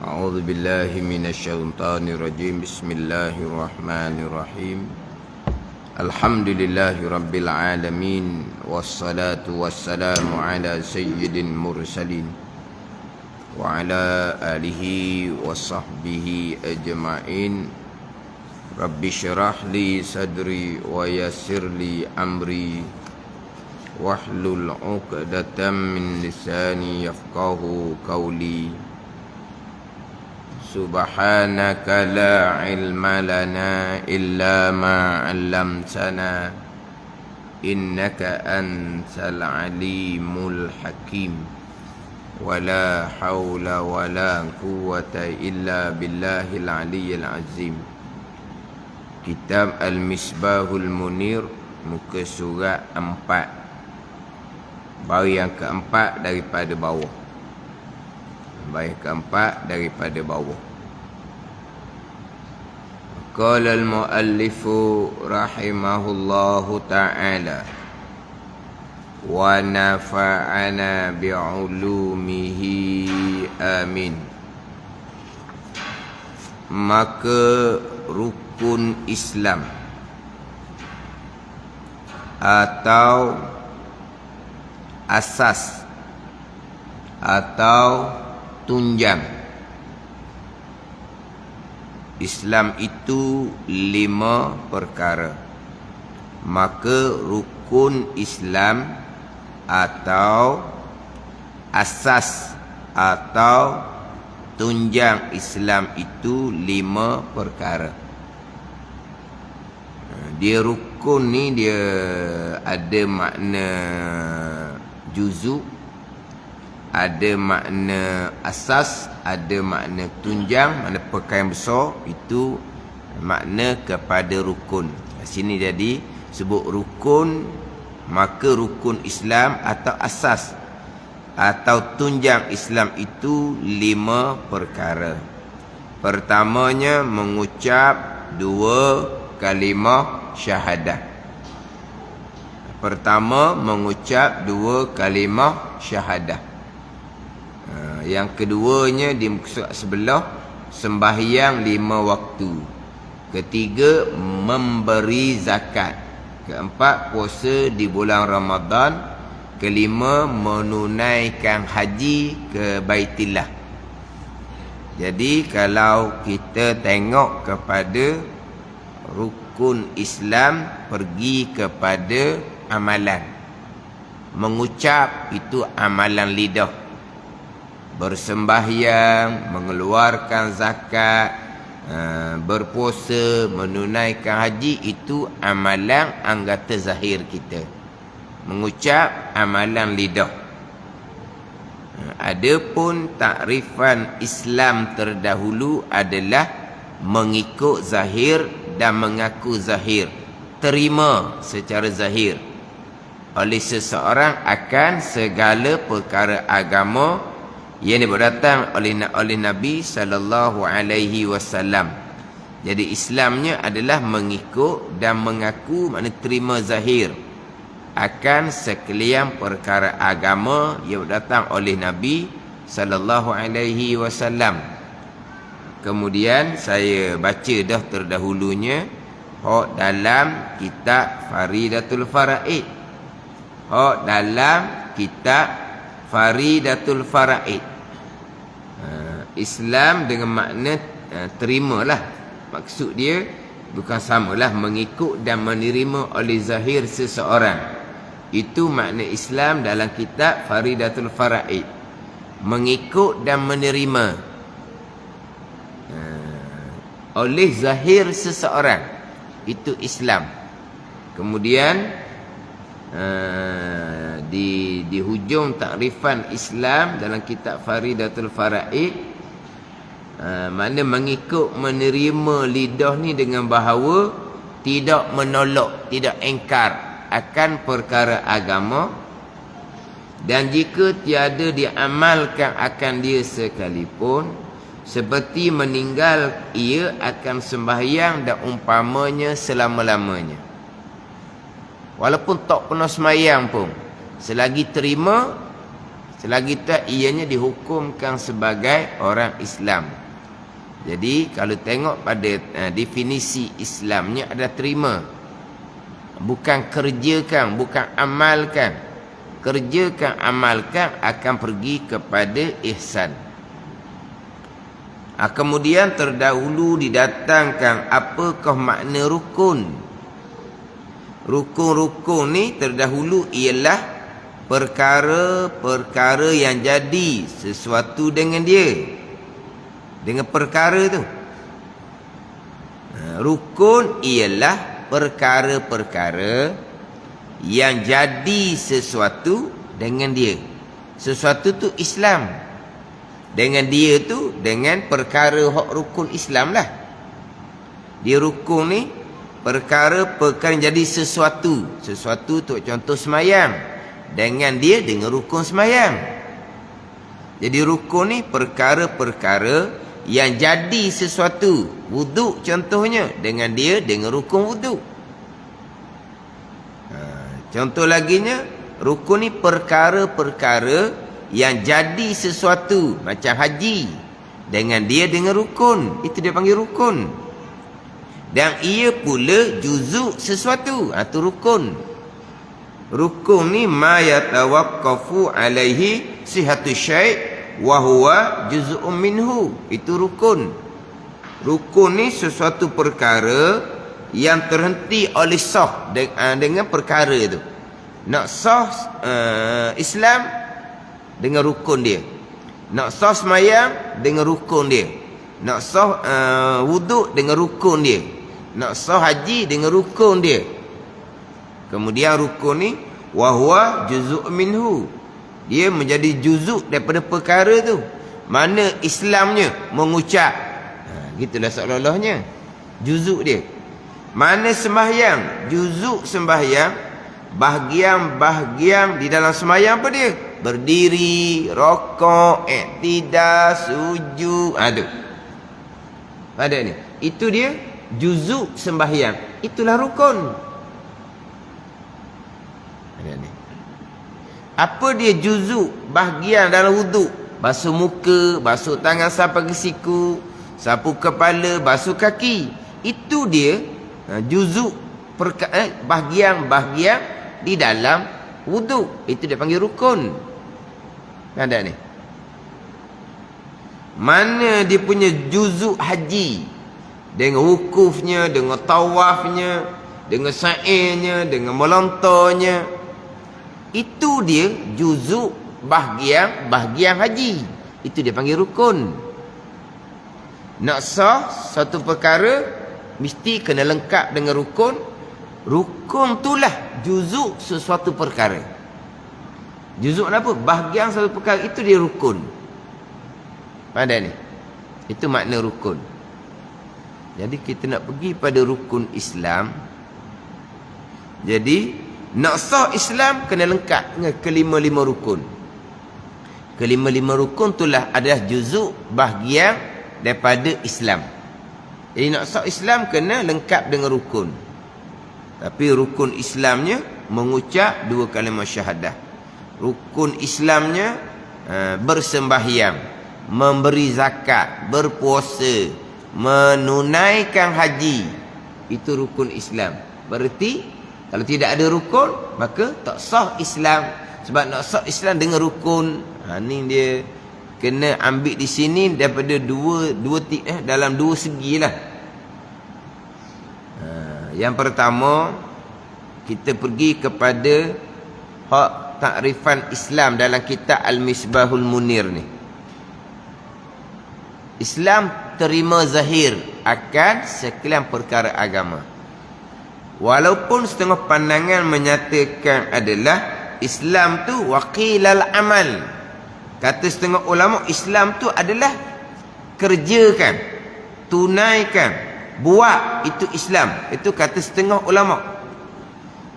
أعوذ بالله من الشيطان الرجيم. بسم الله الرحمن الرحيم. الحمد لله رب العالمين، والصلاة والسلام على سيد المرسلين وعلى آله وصحبه أجمعين. رب اشرح لي صدري ويسر لي أمري واحلل عقدة من لساني يفقه قولي. سبحانك لا علم لنا إلا ما علمتنا إنك أنت العليم الحكيم. ولا حول ولا قوة إلا بالله العلي العظيم. Kitab Al-Misbahul Munir, muka surat 4, baris yang keempat daripada bawah. Baris keempat daripada bawah. Qala al-muallifu rahimahullahu ta'ala wa nafa'ana bi'ulumihi amin. Maka rukun Islam atau asas atau tunjang Islam itu 5 perkara. Maka rukun Islam atau asas atau tunjang Islam itu 5 perkara. Dia rukun ni dia ada makna juzuk, ada makna asas, ada makna tunjang, makna perkara yang besar. Itu makna kepada rukun. Sini jadi sebut rukun, maka rukun Islam atau asas atau tunjang Islam itu 5 perkara. Pertamanya mengucap 2 kalimah syahadah. Pertama mengucap 2 kalimah syahadah. Yang keduanya di muka sebelah sembahyang 5 waktu. Ketiga memberi zakat. Keempat puasa di bulan Ramadan. Kelima menunaikan haji ke Baitillah. Jadi kalau kita tengok kepada rukun Islam, pergi kepada amalan. Mengucap itu amalan lidah. Bersembahyang, mengeluarkan zakat, berpuasa, menunaikan haji, itu amalan anggota zahir kita. Mengucap amalan lidah. Adapun takrifan Islam terdahulu adalah mengikut zahir dan mengaku zahir, terima secara zahir oleh seseorang akan segala perkara agama yang datang oleh Nabi sallallahu alaihi wasallam. Jadi Islamnya adalah mengikut dan mengaku, makna terima zahir akan sekalian perkara agama yang datang oleh Nabi sallallahu alaihi wasallam. Kemudian saya baca dah terdahulunya hak dalam kitab Faridatul Faraid. Hak dalam kitab Faridatul Faraid. Islam dengan makna terimalah. Maksud dia bukan samalah mengikut dan menerima oleh zahir seseorang. Itu makna Islam dalam kitab Faridatul Faraid. Mengikut dan menerima oleh zahir seseorang. Itu Islam. Kemudian di hujung takrifan Islam dalam kitab Faridatul Faraid, mana mengikut menerima lidah ni dengan bahawa tidak menolak, tidak engkar akan perkara agama, dan jika tiada diamalkan akan dia sekalipun, seperti meninggal ia akan sembahyang dan umpamanya selama-lamanya. Walaupun tak pernah sembahyang pun, selagi terima Selagi tak ianya dihukumkan sebagai orang Islam. Jadi kalau tengok pada definisi Islamnya ada terima. Bukan kerjakan, bukan amalkan. Kerjakan, amalkan akan pergi kepada ihsan. Kemudian terdahulu didatangkan apakah makna rukun. Rukun-rukun ni terdahulu ialah perkara-perkara yang jadi sesuatu dengan dia. Dengan perkara tu. Rukun ialah perkara-perkara yang jadi sesuatu dengan dia. Sesuatu tu Islam. Dengan dia tu, dengan perkara hak rukun Islam lah. Dia rukun ni perkara-perkara yang jadi sesuatu. Sesuatu tu contoh semayang. Dengan dia, dengan rukun semayang. Jadi rukun ni perkara-perkara yang jadi sesuatu. Wuduk contohnya, dengan dia, dengan rukun wuduk. Contoh laginya, rukun ni perkara-perkara yang jadi sesuatu. Macam haji, dengan dia, dengan rukun. Itu dia panggil rukun. Dan ia pula juzuk sesuatu. Itu rukun. Rukun ni ma yatawaqqafu alaihi sihatu syai' wa huwa juz'un minhu. Itu rukun. Rukun ni sesuatu perkara yang terhenti oleh sah dengan perkara itu. Nak sah Islam dengan rukun dia. Nak sah semayang dengan rukun dia. Nak sah wuduk dengan rukun dia. Nak sah haji dengan rukun dia. Kemudian rukun ni wa huwa juz'un minhu. Dia menjadi juzuk daripada perkara tu. Mana Islamnya mengucap. Gitulah seolah-olahnya. Juzuk dia. Mana sembahyang? Juzuk sembahyang. Bahagian-bahagian di dalam sembahyang apa dia? Berdiri, rokok, iktidal, sujud. Ada. Ada ni. Itu dia juzuk sembahyang. Itulah rukun. Ada ni. Apa dia juzuk bahagian dalam wuduk? Basuh muka, basuh tangan sampai ke siku, sapu kepala, basuh kaki. Itu dia juzuk bahagian-bahagian di dalam wuduk. Itu dia panggil rukun. Ada ni. Mana dia punya juzuk haji? Dengan wukufnya, dengan tawafnya, dengan sa'irnya, dengan melontarnya. Itu dia juzuk bahagian haji. Itu dia panggil rukun. Nak sah satu perkara mesti kena lengkap dengan rukun. Rukun itulah juzuk sesuatu perkara. Juzuk apa? Bahagian satu perkara. Itu dia rukun. Pandai ni. Itu makna rukun. Jadi kita nak pergi pada rukun Islam. Jadi nak sah Islam kena lengkap dengan kelima-lima rukun. Kelima-lima rukun itulah adalah juzuk bahagian daripada Islam. Jadi nak sah Islam kena lengkap dengan rukun. Tapi rukun Islamnya mengucap dua kalimah syahadah. Rukun Islamnya bersembahyang, memberi zakat, berpuasa, menunaikan haji. Itu rukun Islam. Berarti kalau tidak ada rukun, maka tak sah Islam. Sebab nak sah Islam dengan rukun. Ni dia kena ambil di sini daripada dalam dua segi lah. Yang pertama, kita pergi kepada hak takrifan Islam dalam kitab Al-Misbahul Munir ni. Islam terima zahir akan sekalian perkara agama. Walaupun setengah pandangan menyatakan adalah Islam tu waqilal amal. Kata setengah ulama, Islam tu adalah kerjakan, tunaikan, buat, itu Islam. Itu kata setengah ulama.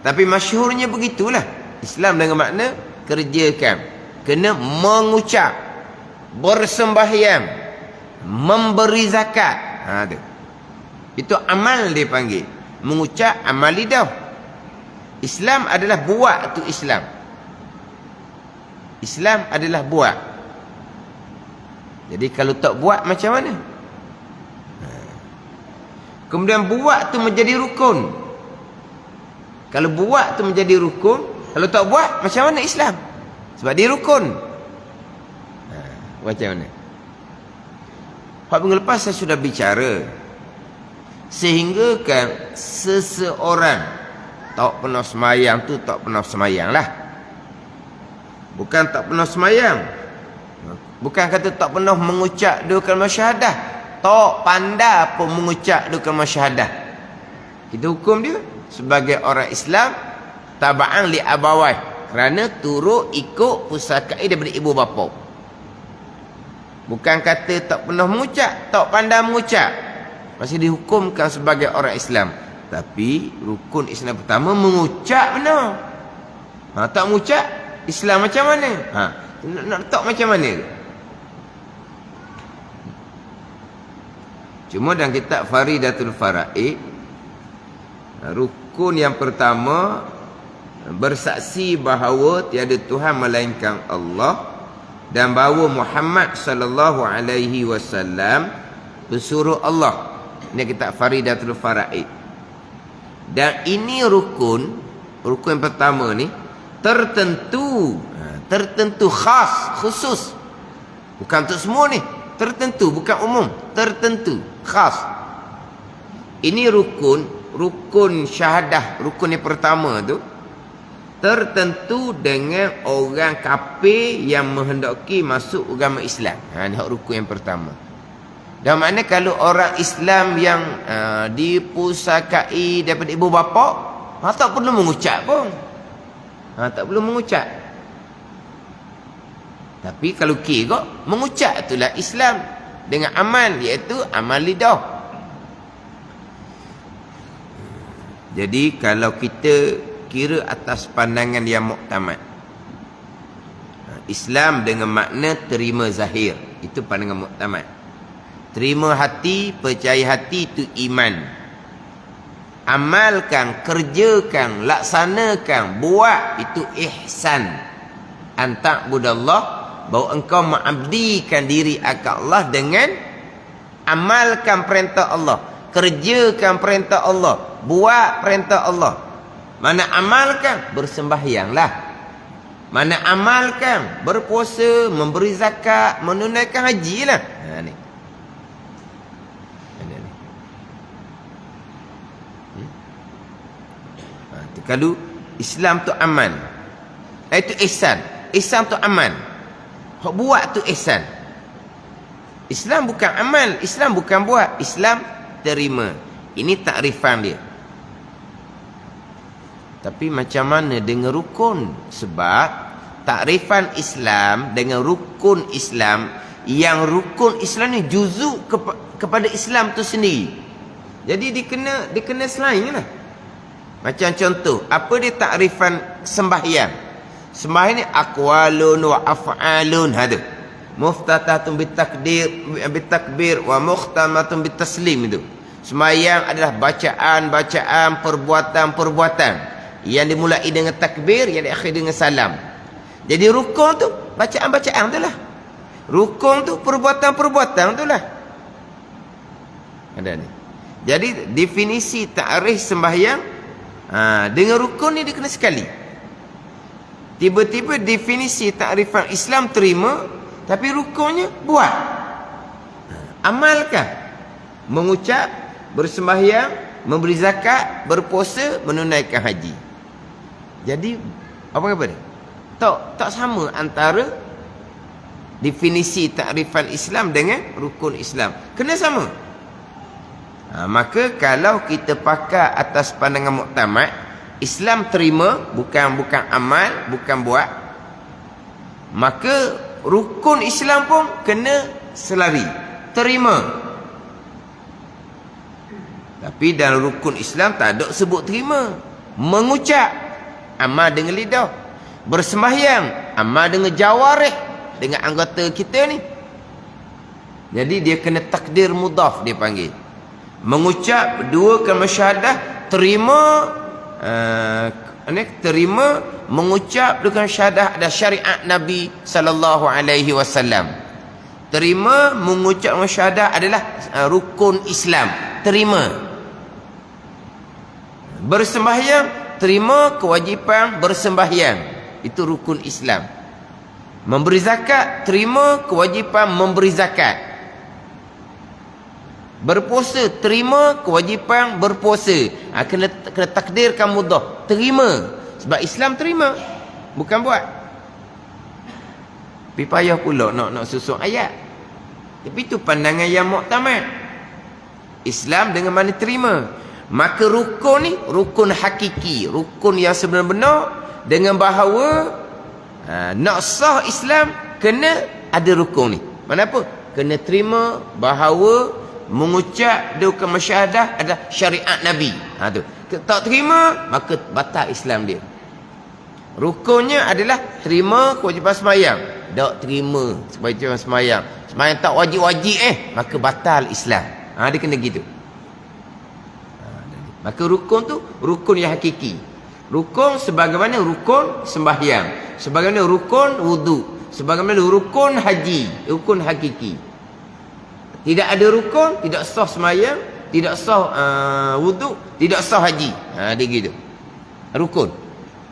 Tapi masyhurnya begitulah. Islam dengan makna kerjakan. Kena mengucap, bersembahyang, memberi zakat. Itu amal dia panggil. Mengucap amal lidah. Islam adalah buat tu Islam. Islam adalah buat. Jadi kalau tak buat macam mana? Kemudian buat tu menjadi rukun. Kalau buat tu menjadi rukun, kalau tak buat macam mana Islam? Sebab dia rukun. Macam mana? Hak minggu lepas saya sudah bicara, sehingga kan seseorang tak pernah semayang tu tak pernah semayang lah. Bukan tak pernah semayang, bukan kata tak pernah mengucap dua kalimah syahadah, tak pandai pun mengucap dua kalimah syahadah. Itu hukum dia sebagai orang Islam taba'an li abawai, kerana turut ikut pusakai daripada ibu bapa. Bukan kata tak pernah mengucap, tak pandai mengucap, masih dihukumkan sebagai orang Islam. Tapi rukun Islam pertama mengucap benar. Tak mengucap, Islam macam mana? Nak letak macam mana? Cuma dalam kitab Faridatul Faraid, rukun yang pertama bersaksi bahawa tiada Tuhan melainkan Allah dan bahawa Muhammad sallallahu alaihi wasallam pesuruh Allah. Ini kitab Faridatul Faraid. Dan ini rukun yang pertama ni tertentu khas, khusus. Bukan untuk semua ni, tertentu, bukan umum, tertentu, khas. Ini rukun syahadah, rukun yang pertama tu tertentu dengan orang kafir yang menghendaki masuk agama Islam. Ini rukun yang pertama. Dan makna kalau orang Islam yang dipusakai daripada ibu bapa, tak perlu mengucap pun. Tak perlu mengucap. Tapi kalau kira mengucap itulah Islam dengan amal, iaitu amal lidah. Jadi kalau kita kira atas pandangan yang muktamad, Islam dengan makna terima zahir, itu pandangan muktamad. Terima hati, percaya hati, itu iman. Amalkan, kerjakan, laksanakan, buat, itu ihsan. Anta'budallah, bahawa engkau mengabdikan diri akan Allah dengan amalkan perintah Allah, kerjakan perintah Allah, buat perintah Allah. Mana amalkan, bersembahyanglah. Mana amalkan, berpuasa, memberi zakat, menunaikan haji lah. Ni. Kalau Islam tu aman, itu ihsan. Ihsan tu aman. Hak buat tu ihsan. Islam bukan amal, Islam bukan buat, Islam terima. Ini takrifan dia. Tapi macam mana dengan rukun? Sebab takrifan Islam dengan rukun Islam, yang rukun Islam ni juzuk kepada Islam tu sendiri. Jadi dia kena selain lah. Macam contoh, apa dia takrifan sembahyang? Sembahyang ni aqwalun wa af'alun, hadu. Muftatahatun bitakbir wa mukhtamatun bitaslim, itu. Sembahyang adalah bacaan-bacaan, perbuatan-perbuatan yang dimulai dengan takbir, yang diakhiri dengan salam. Jadi rukun tu bacaan-bacaan tu lah. Rukun tu perbuatan-perbuatan tu lah. Ada ni. Jadi definisi takrif sembahyang dengan rukun ni dia kena sekali. Tiba-tiba definisi takrifan Islam terima, tapi rukunnya buat, amalkan, mengucap, bersembahyang, memberi zakat, berpuasa, menunaikan haji. Jadi apa dia? Tak sama antara definisi takrifan Islam dengan rukun Islam. Kena sama. Maka kalau kita pakai atas pandangan muktamad, Islam terima, bukan amal, bukan buat, maka rukun Islam pun kena selari, terima. Tapi dalam rukun Islam tak ada sebut terima. Mengucap, amal dengan lidah. Bersembahyang, amal dengan jawarih, dengan anggota kita ni. Jadi dia kena takdir mudhaf, dia panggil. Mengucap dua kalimah syahadah, terima Ini terima mengucap dengan syahadah ada syariat Nabi sallallahu alaihi wasallam. Terima mengucap dengan syahadah adalah rukun Islam. Terima. Bersembahyang, terima kewajipan bersembahyang. Itu rukun Islam. Memberi zakat, terima kewajipan memberi zakat. Berpuasa, terima kewajipan berpuasa. Kena takdirkan mudah. Terima. Sebab Islam terima. Bukan buat. Tapi payah pula nak susun ayat. Tapi itu pandangan yang muktamad. Islam dengan mana terima. Maka rukun ni, rukun hakiki. Rukun yang sebenar-benar. Dengan bahawa nak sah Islam, kena ada rukun ni. Mana apa? Kena terima bahawa mengucap dengan syahadah ada syariat Nabi. Tu. Tak terima, maka batal Islam dia. Rukunnya adalah terima kewajipan sembahyang. Tak terima kewajipan sembahyang. Sembahyang tak wajib-wajib maka batal Islam. Dia kena gitu. Maka rukun tu rukun yang hakiki. Rukun sebagaimana rukun sembahyang, sebagaimana rukun wudu, sebagaimana rukun haji, rukun hakiki. Tidak ada rukun, tidak sah sembahyang, tidak sah wudu, tidak sah haji. Dia gitu. Rukun.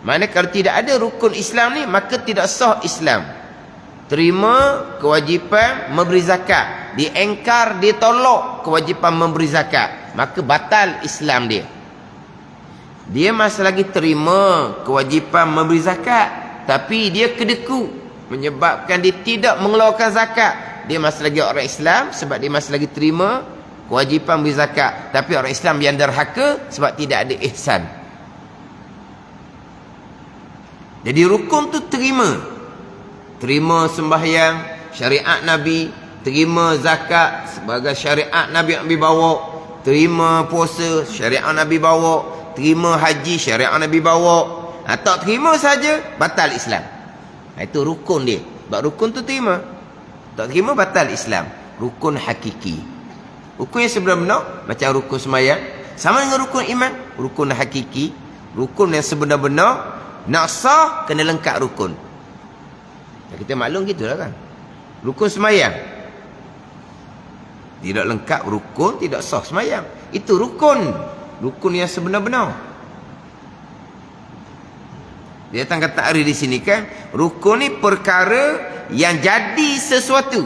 Mana kalau tidak ada rukun Islam ni, maka tidak sah Islam. Terima kewajipan memberi zakat, diengkar, ditolak kewajipan memberi zakat, maka batal Islam dia. Dia masih lagi terima kewajipan memberi zakat, tapi dia kedeku menyebabkan dia tidak mengeluarkan zakat. Dia masih lagi orang Islam sebab dia masih lagi terima kewajipan memberi zakat, tapi orang Islam yang derhaka sebab tidak ada ihsan. Jadi rukun tu terima. Terima sembahyang syariat Nabi, terima zakat sebagai syariat Nabi yang Nabi bawa, terima puasa syariat Nabi bawa, terima haji syariat Nabi bawa. Tak terima saja batal Islam. Itu rukun dia. Sebab rukun tu terima. Tak terima batal Islam. Rukun hakiki. Rukun yang sebenar-benar macam rukun sembahyang, sama dengan rukun iman, rukun hakiki. Rukun yang sebenar-benar nak sah kena lengkap rukun. Kita maklum gitulah kan. Rukun sembahyang tidak lengkap rukun, tidak sah sembahyang. Itu rukun. Rukun yang sebenar-benar. Dia datang kata hari di sini kan, rukun ni perkara yang jadi sesuatu.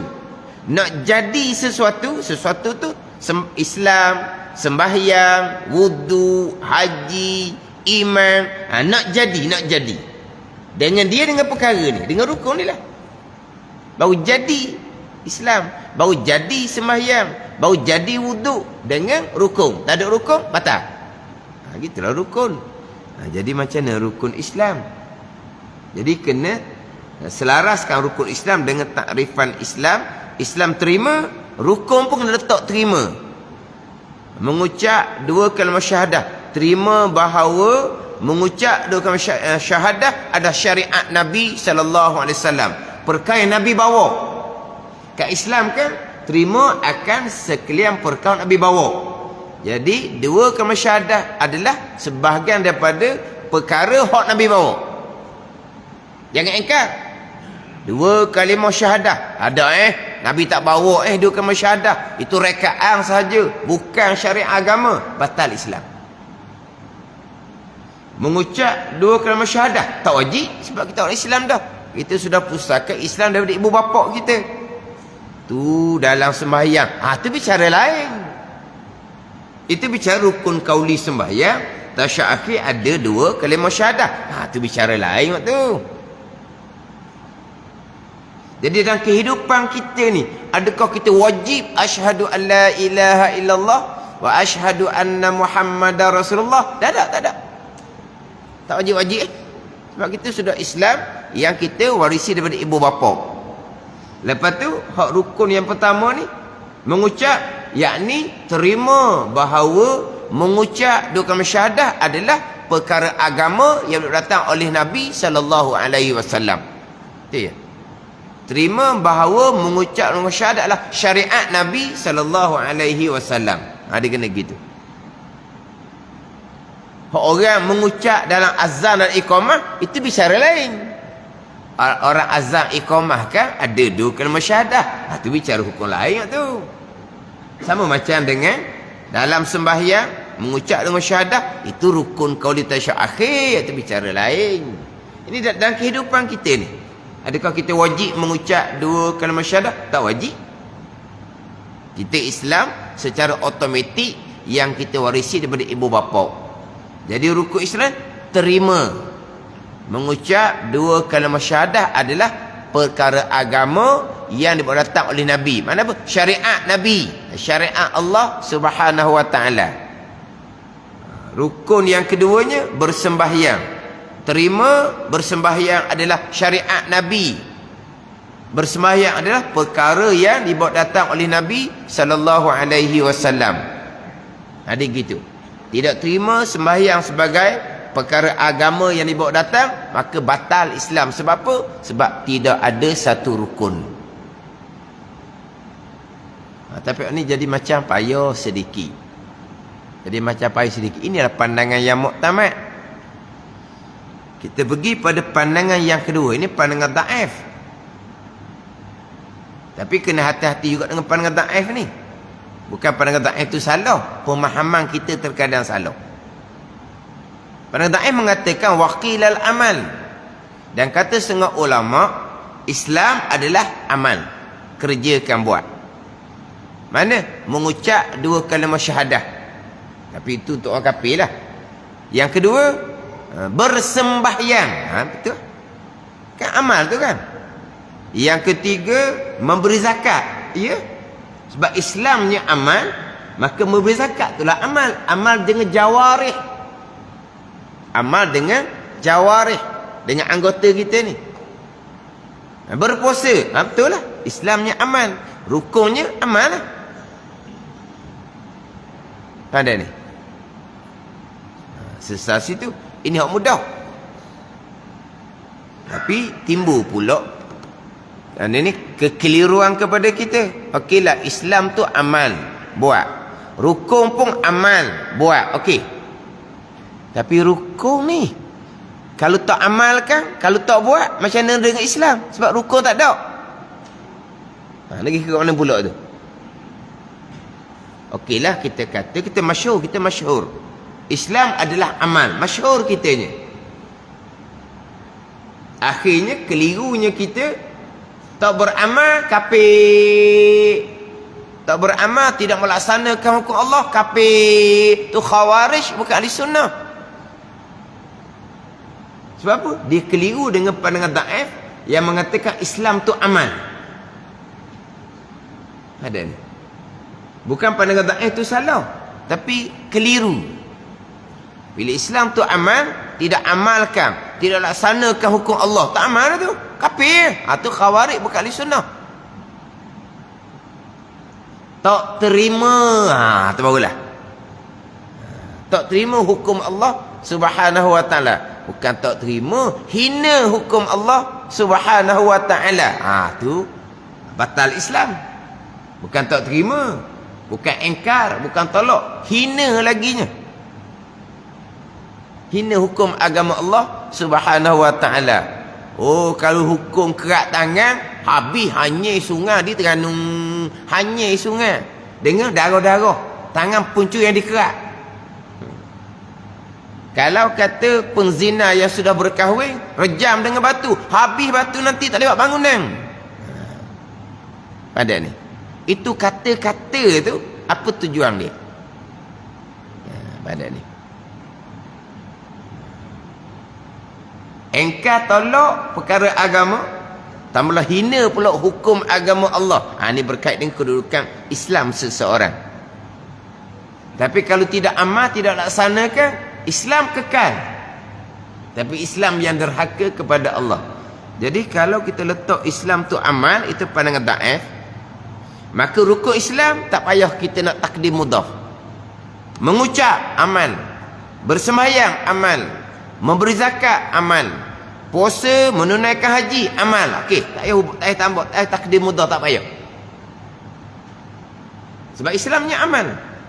Nak jadi sesuatu, sesuatu tu Islam, sembahyang, wudu, haji, iman. Nak jadi. Dengan perkara ni, dengan rukun ni lah. Baru jadi Islam, baru jadi sembahyang, baru jadi wudu dengan rukun. Tak ada rukun, batal. Gitulah rukun. Jadi macam mana rukun Islam? Jadi kena selaraskan rukun Islam dengan takrifan Islam. Islam terima, rukun pun kena letak terima. Mengucap dua kalimah syahadah, terima bahawa mengucap dua kalimah syahadah ada syariat Nabi sallallahu alaihi wasallam. Perkara yang Nabi bawa. Kat Islam kan terima akan sekalian perkara Nabi bawa. Jadi dua kalimah syahadah adalah sebahagian daripada perkara hak Nabi bawa. Jangan engkar. Dua kalimah syahadah ada Nabi tak bawa dua kalimah syahadah. Itu rekaan saja, bukan syariat agama, batal Islam. Mengucap dua kalimah syahadah tak wajib sebab kita orang Islam dah. Kita sudah pusaka Islam daripada ibu bapa kita. Tu dalam sembahyang. Tu bicara lain. Itu bicara rukun kauli sembahyang. Tasyahud ada dua kalimah syahadah. Tu bicara lain waktu. Jadi dalam kehidupan kita ni, adakah kita wajib asyhadu an la ilaha illallah wa asyhadu anna Muhammadar Rasulullah? Tak ada. Tak wajib-wajib. Sebab kita sudah Islam yang kita warisi daripada ibu bapa. Lepas tu hak rukun yang pertama ni mengucap, yakni terima bahawa mengucap dua kalimah syahadah adalah perkara agama yang datang oleh Nabi sallallahu alaihi wasallam. Betul ya? Terima bahawa mengucap dua kalimah syahadah adalah syariat Nabi sallallahu alaihi wasallam. Dia kena gitu. Orang mengucap dalam azan dan iqamah itu bicara lain. Orang azan iqamah kan ada dua kalimah syahadah. Itu bicara hukum lain tu. Sama macam dengan dalam sembahyang mengucap dengan syahadah itu rukun qauli tasyahhud akhir, itu bicara lain. Ini dalam kehidupan kita ni. Adakah kita wajib mengucap dua kalimah syahadah? Tak wajib. Kita Islam secara automatik yang kita warisi daripada ibu bapa. Jadi rukun Islam terima. Mengucap dua kalimah syahadah adalah perkara agama yang dibawa datang oleh Nabi. Mana apa? Syariat Nabi. Syariat Allah Subhanahu wa taala. Rukun yang keduanya bersembahyang. Terima bersembahyang adalah syariat Nabi. Bersembahyang adalah perkara yang dibawa datang oleh Nabi sallallahu alaihi wasallam. Ada gitu. Tidak terima sembahyang sebagai perkara agama yang dibawa datang, maka batal Islam. Sebab apa? Sebab tidak ada satu rukun. Tapi ini jadi macam payah sedikit. Jadi macam payah sedikit. Inilah pandangan yang muktamad. Kita pergi pada pandangan yang kedua. Ini pandangan daif. Tapi kena hati-hati juga dengan pandangan daif ni. Bukan pandangan daif itu salah. Pemahaman kita terkadang salah. Pandangan daif mengatakan waqilal amal. Dan kata setengah ulama, Islam adalah amal. Kerjakan buat. Mana? Mengucap dua kalimah syahadah. Tapi itu untuk orang kafir lah. Yang kedua, bersembahyang. Betul? Kan amal tu kan? Yang ketiga, memberi zakat. Ya? Sebab Islamnya amal, maka memberi zakat itulah amal. Amal dengan jawarih. Amal dengan jawarih. Dengan anggota kita ni. Berpuasa. Betul lah. Islamnya amal. Rukunnya amal lah. Ada ni. Sesat situ. Ini hak mudah. Tapi timbul pula. Dan ini kekeliruan kepada kita. Okeylah, Islam tu amal. Buat. Rukun pun amal. Buat. Okey. Tapi rukun ni, kalau tak amalkan, kalau tak buat, macam mana dengan Islam? Sebab rukun tak ada. Lagi ke mana pula tu? Okeylah, kita kata, kita masyhur. Islam adalah amal. Masyhur kitanya. Akhirnya, kelirunya kita, tak beramal, kafir. Tak beramal, tidak melaksanakan hukum Allah, kafir. Tu khawarij, bukan ahli sunnah. Sebab apa? Dia keliru dengan pandangan daif yang mengatakan Islam tu amal. Ada ni. Bukan pandangan daif tu salah, tapi keliru. Bila Islam tu amal, tidak amalkan, tidak laksanakan hukum Allah, tak amal tu, kafir. Tu khawarij, bukan ahli sunnah. Tak terima, tu barulah. Tak terima hukum Allah Subhanahu wa taala. Bukan tak terima, hina hukum Allah Subhanahu wa taala. Tu batal Islam. Bukan tak terima, bukan engkar, bukan tolak, hina laginya. Hina hukum agama Allah Subhanahu wa taala. Oh, kalau hukum kerat tangan, habis hanyai sungai di Terengganu, hanyai sungai dengan darah-darah, tangan puncu yang dikerat. Kalau kata penzina yang sudah berkahwin, rejam dengan batu, habis batu nanti tak lewat bangunan. Pada ni. Itu kata-kata tu, apa tujuan dia? Pada ni. Engkau tolak perkara agama, tambahlah hina pula hukum agama Allah. Ini berkait dengan kedudukan Islam seseorang. Tapi kalau tidak amal, tidak laksanakan, Islam kekal. Tapi Islam yang derhaka kepada Allah. Jadi kalau kita letak Islam tu amal, itu pandangan daif, maka rukun Islam tak payah kita nak takdim mudhaf. Mengucap amal, bersembahyang amal, memberi zakat amal, puasa, menunaikan haji amal. Okey, tak payah tambah, takdim mudhaf, tak payah. Sebab Islamnya amal.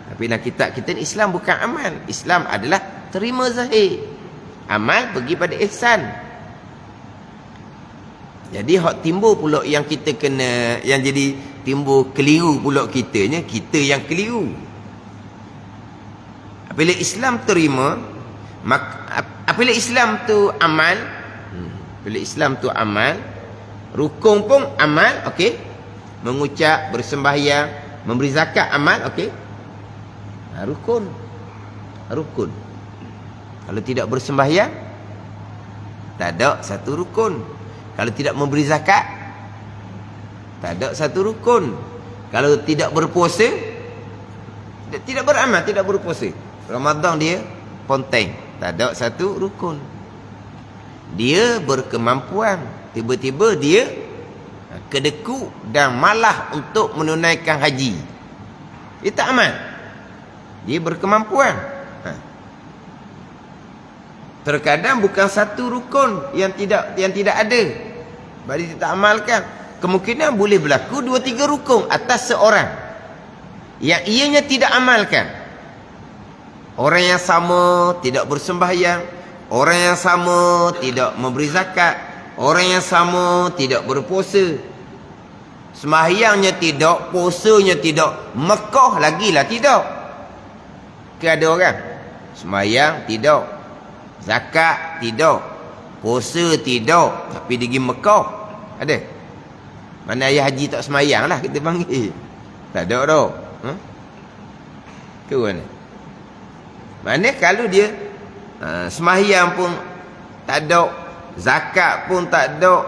Tapi dalam kitab kita ni Islam bukan amal. Islam adalah terima zahir. Amal pergi pada ihsan. Jadi hak timbul pula yang kita kena, yang jadi timbul keliru pula kitanya, kita yang keliru. Apabila Islam terima, apabila Islam tu amal, bila Islam tu amal, rukun pun amal, okey. Mengucap, bersembahyang, memberi zakat amal, okey. Rukun. Rukun. Kalau tidak bersembahyang, tak ada satu rukun. Kalau tidak memberi zakat, tak ada satu rukun. Kalau tidak berpuasa, tidak beramal, tidak berpuasa, Ramadan dia ponteng, tak ada satu rukun. Dia berkemampuan, tiba-tiba dia kedeku dan malah untuk menunaikan haji, dia tak amal, dia berkemampuan. Terkadang bukan satu rukun yang tidak ada, bagi dia tak amalkan. Kemungkinan boleh berlaku 2-3 rukun atas seorang yang ianya tidak amalkan. Orang yang sama tidak bersembahyang, orang yang sama tidak memberi zakat, orang yang sama tidak berpuasa, sembahyangnya tidak, puasanya tidak, Mekah lagilah tidak. Ke ada orang sembahyang tidak, zakat tidak, puasa tidak, tapi dia pergi Mekah, ada? Mana ayah haji tak sembahyang lah kita panggil, tak ada dah. Ke mana? Mana kalau dia sembahyang pun tak ada, zakat pun tak ada,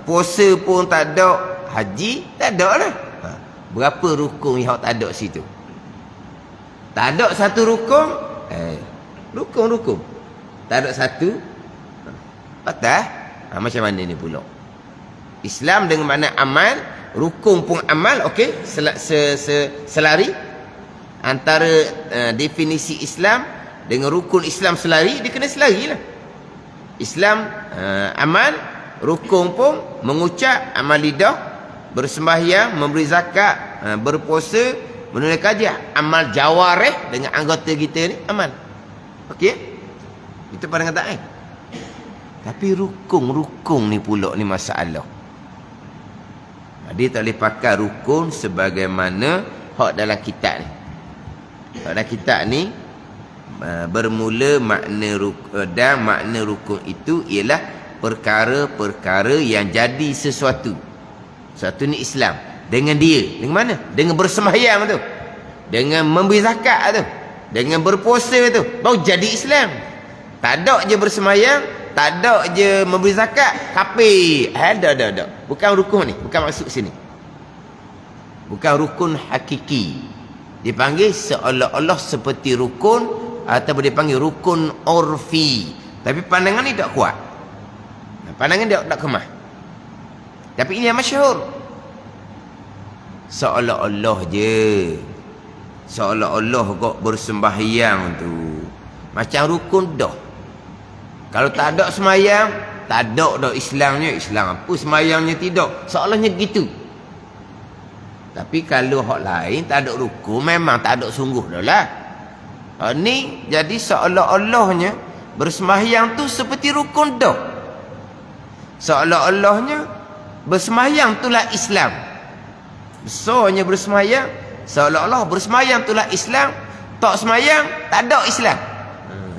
puasa pun tak ada, haji tak ada lah. Berapa rukun yang tak ada situ? Tak ada satu rukun. Rukun tak ada satu. Patah. Macam mana ni pula? Islam dengan makna amal, rukun pun amal, okey, selari. Antara definisi Islam dengan rukun Islam selari, dia kena selari lah. Islam amal, rukun pun mengucap, amal lidah, bersembahyang, memberi zakat, berpuasa, menunaikan haji, amal jawarih dengan anggota kita ni amal. Okey? Itu pandangan tak eh? Tapi rukun ni pula ni masalah. Dia tak boleh pakai rukun sebagaimana hak dalam kitab ni. Hak dalam kitab ni bermula makna rukun, dan makna rukun itu ialah perkara-perkara yang jadi sesuatu. Sesuatu ni Islam. Dengan dia, dengan mana? Dengan bersembahyang tu, dengan memberi zakat tu, dengan berpuasa tu, baru jadi Islam. Tak ada je bersembahyang, tak ada je memberi zakat, kafir. Ada. Bukan rukun ni, bukan maksud sini. Bukan rukun hakiki. Dipanggil seolah-olah seperti rukun, atau dia panggil rukun urfi. Tapi pandangan ni tak kuat. Pandangan dia tak kemah. Tapi ini yang masyhur. Seolah-olah je. Seolah-olah kok bersembahyang tu macam rukun dah. Kalau tak ada sembahyang, tak ada dah Islamnya. Islam apa sembahyangnya tidak. Seolahnya gitu. Tapi kalau hak lain tak ada rukun, memang tak ada sungguh dah lah. Ni jadi seolah-olahnya bersembahyang tu seperti rukun dah. Seolah-olahnya bersembahyang itulah Islam. Besarnya bersembahyang, seolah-olah bersembahyang itulah Islam. Tak sembahyang, tak ada Islam.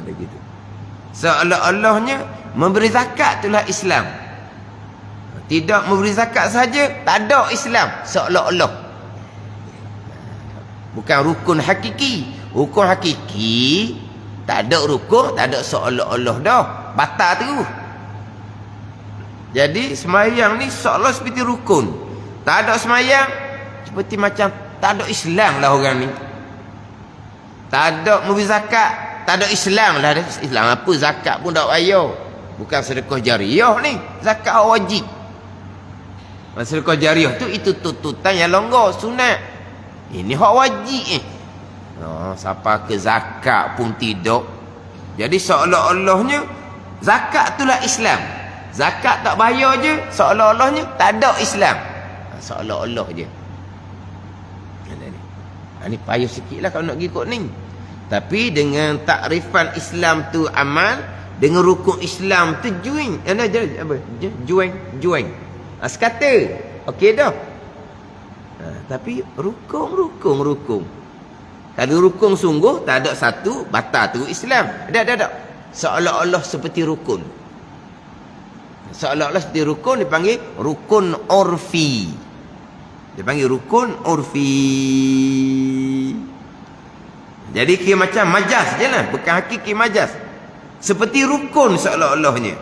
Begitu. Seolah-olahnya memberi zakat itulah Islam. Tidak memberi zakat saja, tak ada Islam. Seolah-olah. Bukan rukun hakiki. Rukun hakiki, tak ada rukun, tak ada seolah-olah dah. Batal tu. Jadi sembahyang ni seolah seperti rukun. Tak ada sembahyang, seperti macam tak ada Islam lah orang ni. Tak ada memberi zakat, tak ada Islam lah. Islam apa, zakat pun tak payah. Bukan sedekah jariah ni, zakat wajib. Sedekah jariah tu itu tuntutan yang longgar, sunat. Ini hak wajib siapa ke zakat pun tidak. Jadi seolah-olahnya zakat itulah Islam. Zakat tak bayar je, seolah-olahnya tak ada Islam. Seolah-olah je. Ini payah sikit lah kalau nak ikut ni. Tapi dengan takrifan Islam tu amal, dengan rukun Islam tu juing. Apa? Juing. Sekata. Okey dah. Tapi rukun. Kalau rukun sungguh tak ada satu, batal tu Islam. Tak. Seolah-olah seperti rukun. Seolah-olah seperti rukun dipanggil rukun urfi. Dipanggil rukun urfi. Jadi kira macam majaz je lah. Bukan hakiki majaz. Seperti rukun seolah-olahnya.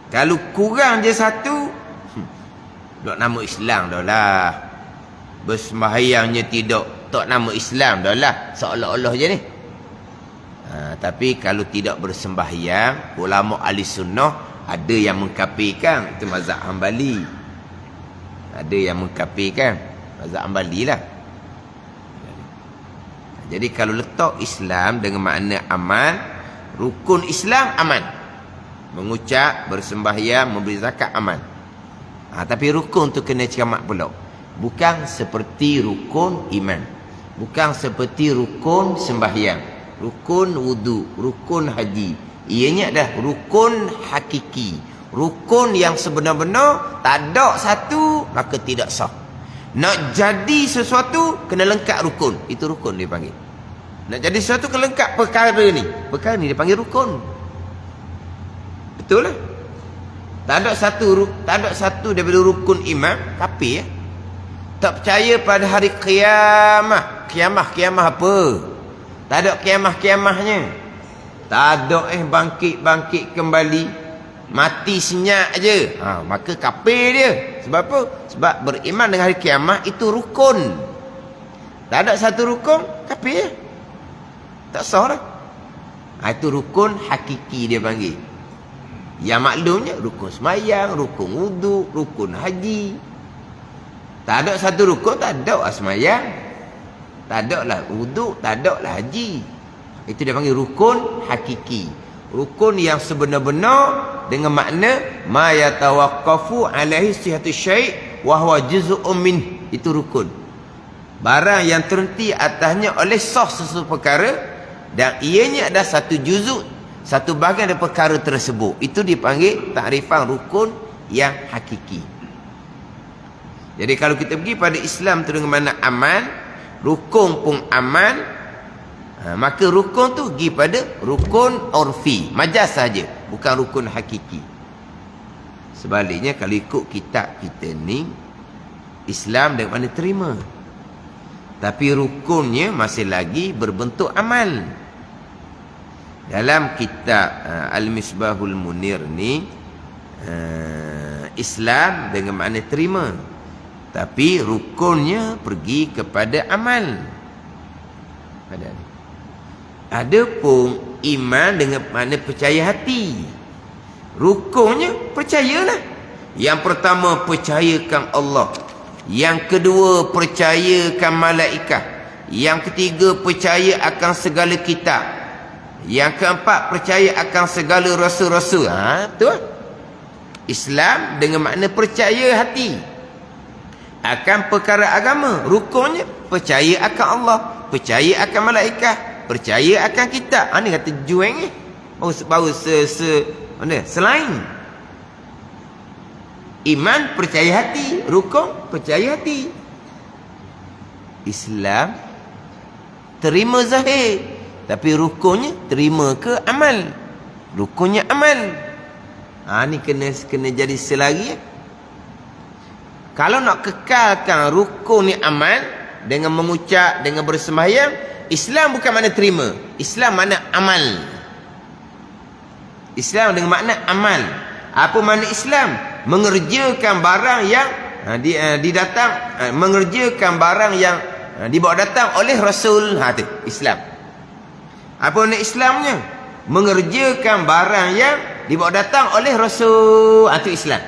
Kalau kurang je satu, tak nama Islam dah lah. Bersembahyangnya tak nama Islam dah lah. Seolah-olah je ni. Tapi kalau tidak bersembahyang, ulama ahli sunnah ada yang mengkafirkan. Itu mazhab Hambali. Ada yang mengkafirkan. Mazhab Hambali lah. Jadi kalau letak Islam dengan makna amal, rukun Islam amal. Mengucap, bersembahyang, memberi zakat amal. Tapi rukun tu kena cermat pula. Bukan seperti rukun iman. Bukan seperti rukun sembahyang. Rukun wudu, rukun haji. Ianya dah rukun hakiki. Rukun yang sebenar-benar tak ada satu, maka tidak sah. Nak jadi sesuatu kena lengkap rukun. Itu rukun dia panggil. Nak jadi sesuatu kena lengkap perkara ni. Perkara ni dia panggil rukun. Betul lah. Tak ada satu daripada rukun iman kafir ya. Tak percaya pada hari kiamah. Kiamah apa? Tak ada kiamah-kiamahnya. Tak ada bangkit kembali. Mati senyap je. Maka kafir dia. Sebab apa? Sebab beriman dengan hari kiamah itu rukun. Tak ada satu rukun, kafir. Tak sah dah. Itu rukun hakiki dia panggil. Yang maklumnya rukun semayang, rukun wudu, rukun haji. Tak ada satu rukun, tak ada lah semayang. Tak ada lah wudu, tak ada lah haji. Itu dia panggil rukun hakiki. Rukun yang sebenar-benar dengan makna ma yatawaqqafu alaihi sihhatu syai' wa huwa juz'un min. Itu rukun. Barang yang terhenti atasnya oleh sah sesuatu perkara dan ianya ada satu juzuk, satu bahagian dari perkara tersebut. Itu dipanggil takrifan rukun yang hakiki. Jadi kalau kita pergi pada Islam tu dengan makna amal, rukun pun amal, maka rukun tu pergi pada rukun urfi, majaz saja, bukan rukun hakiki. Sebaliknya kalau ikut kitab kita ni, Islam dengan mana terima, tapi rukunnya masih lagi berbentuk amal. Dalam kitab Al-Misbahul Munir ni, Islam dengan makna terima, tapi rukunnya pergi kepada amal. Adapun iman dengan makna percaya hati, rukunnya percayalah. Yang pertama percayakan Allah, yang kedua percayakan malaikat, yang ketiga percaya akan segala kitab, yang keempat percaya akan segala rasul-rasul. Betul. Islam dengan makna percaya hati akan perkara agama. Rukunnya percaya akan Allah, percaya akan malaikat, percaya akan kitab. Ni kata jueng ni. Baru selain iman percaya hati, rukun percaya hati. Islam terima zahir, tapi rukunnya terima ke amal. Rukunnya amal. Ni kena jadi selari. Kalau nak kekalkan rukun ni amal dengan mengucap, dengan bersembahyang, Islam bukan makna terima. Islam makna amal. Islam dengan makna amal. Apa makna Islam? Mengerjakan barang yang mengerjakan barang yang dibawa datang oleh Rasul. Itu Islam. Apa makna Islamnya? Mengerjakan barang yang dibawa datang oleh Rasul. Itu Islam.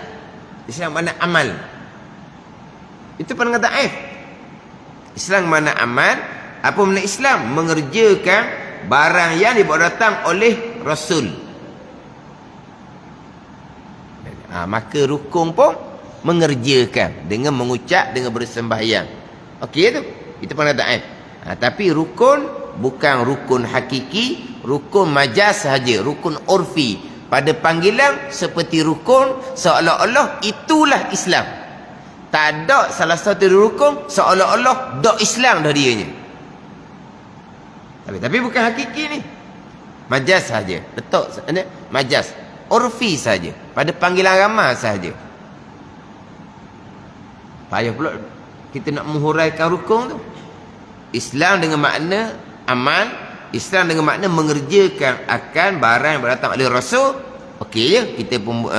Islam makna amal. Itu pandangan Taif. Islam makna amal. Apa makna Islam? Mengerjakan barang yang dibawa datang oleh Rasul. Maka rukun pun mengerjakan dengan mengucap, dengan bersembahyang. Okey tu. Itu pandangan Taif. Tapi rukun bukan rukun hakiki, rukun majaz sahaja, rukun urfi. Pada panggilan seperti rukun, seolah-olah itulah Islam. Tak ada salah satu rukun seolah-olah dak Islam dah dianya. Tapi bukan hakiki ni. Majaz sahaja. Letak majaz, urfi sahaja. Pada panggilan ramai sahaja. Payah pula kita nak menghuraikan rukun tu. Islam dengan makna amal, Islam dengan makna mengerjakan akan barang yang datang oleh Rasul. Okey je, kita pun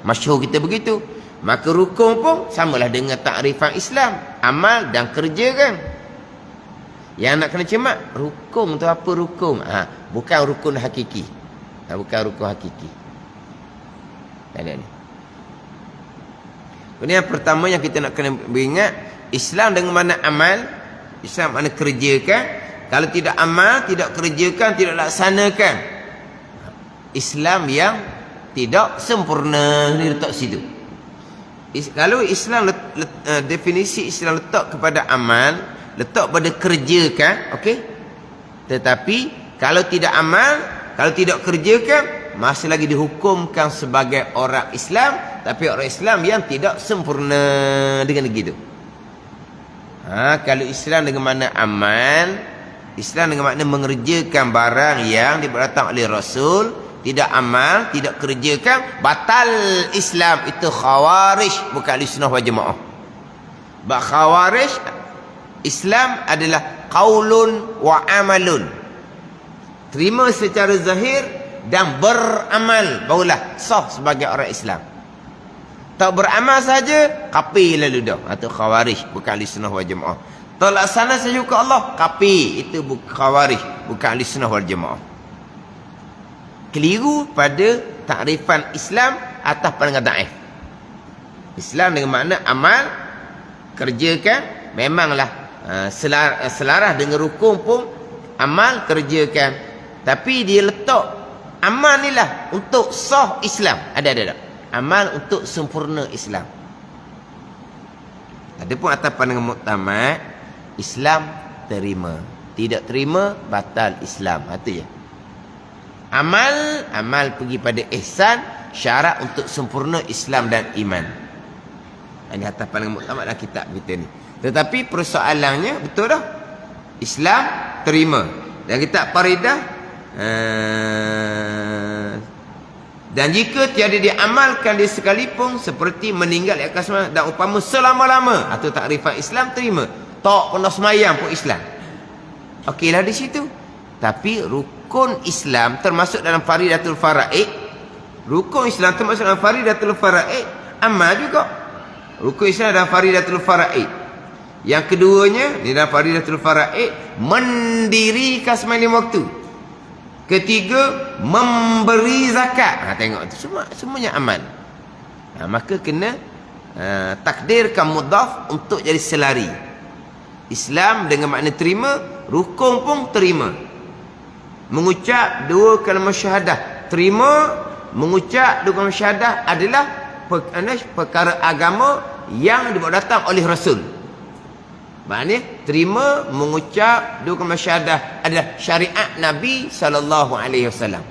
masyhur kita begitu. Maka rukun pun samalah dengan takrifan Islam, amal dan kerja kan. Yang nak kena cemak, rukun tu apa rukun? Bukan rukun hakiki. Bukan rukun hakiki. Ada ni. Ini yang pertama yang kita nak kena ingat, Islam dengan mana amal, Islam mana kerjakan. Kalau tidak amal, tidak kerjakan, tidak laksanakan, Islam yang tidak sempurna. Ini letak situ. Kalau Islam definisi Islam letak kepada amal, letak pada kerjakan, okey. Tetapi kalau tidak amal, kalau tidak kerjakan, masih lagi dihukumkan sebagai orang Islam, tapi orang Islam yang tidak sempurna dengan begitu. Kalau Islam dengan makna amal, Islam dengan makna mengerjakan barang yang didatang oleh Rasul, tidak amal, tidak kerjakan, batal Islam. Itu khawarij, bukan ahli-sunnah wal jamaah. Khawarij, Islam adalah qaulun wa amalun. Terima secara zahir dan beramal, barulah sah sebagai orang Islam. Tak beramal saja, kafir lalu dah. Itu khawarij, bukan ahli-sunnah wal jamaah. Tak laksana saja ke Allah, kafir. Itu khawarij, bukan ahli-sunnah wal jamaah. Keliru pada takrifan Islam atas pandangan daif. Islam dengan makna amal, kerjakan, memanglah selaras dengan rukun pun amal kerjakan. Tapi dia letak amal ni lah untuk sah Islam. Ada. Amal untuk sempurna Islam. Adapun atas pandangan muktamad, Islam terima. Tidak terima, batal Islam. Itu je. Amal pergi pada ihsan, syarat untuk sempurna Islam dan iman. Ini atas pandangan muktamad dalam kitab kita ni. Tetapi persoalannya, betul dah, Islam terima. Dan kitab Faridah, dan jika tiada diamalkan dia sekalipun, seperti meninggal di atas sembahyang dan umpama selama-lama, atau takrifan Islam terima. Tak pernah semayang pun Islam. Okeylah di situ. Tapi rukun Islam termasuk dalam faridatul faraid. Rukun Islam termasuk dalam faridatul faraid, amal juga. Rukun Islam dalam faridatul faraid. Yang keduanya di dalam faridatul faraid, mendirikan sembahyang waktu. Ketiga, memberi zakat. Tengok tu semuanya amal. Maka kena takdirkan mudhaf untuk jadi selari. Islam dengan makna terima, rukun pun terima. Mengucap dua kalimah syahadah terima. Mengucap dua kalimah syahadah adalah perkara agama yang dibawa datang oleh Rasul. Maknanya terima, mengucap dua kalimah syahadah adalah syariat Nabi SAW.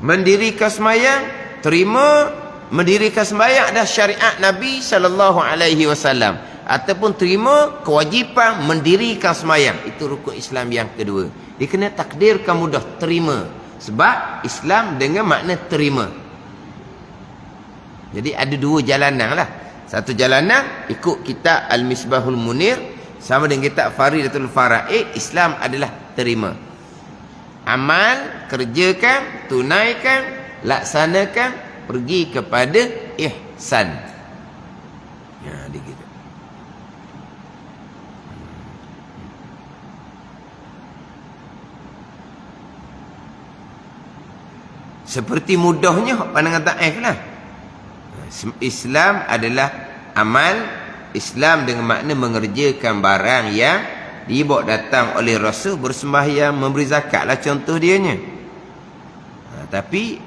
Mendirikan sembahyang, terima, mendirikan sembahyang adalah syariat Nabi SAW. Ataupun terima kewajipan mendirikan sembahyang. Itu rukun Islam yang kedua. Dia kena takdirkan mudah terima. Sebab Islam dengan makna terima. Jadi ada dua jalanan lah. Satu jalanan ikut kitab Al-Misbahul Munir, sama dengan kitab Faridatul Faraid. Islam adalah terima. Amal, kerjakan, tunaikan, laksanakan, pergi kepada ihsan. Ya, dia gitu. Seperti mudahnya pandangan daif lah. Islam adalah amal. Islam dengan makna mengerjakan barang yang dibawa datang oleh Rasul, bersembahyang, memberi zakat lah contoh dianya. Tapi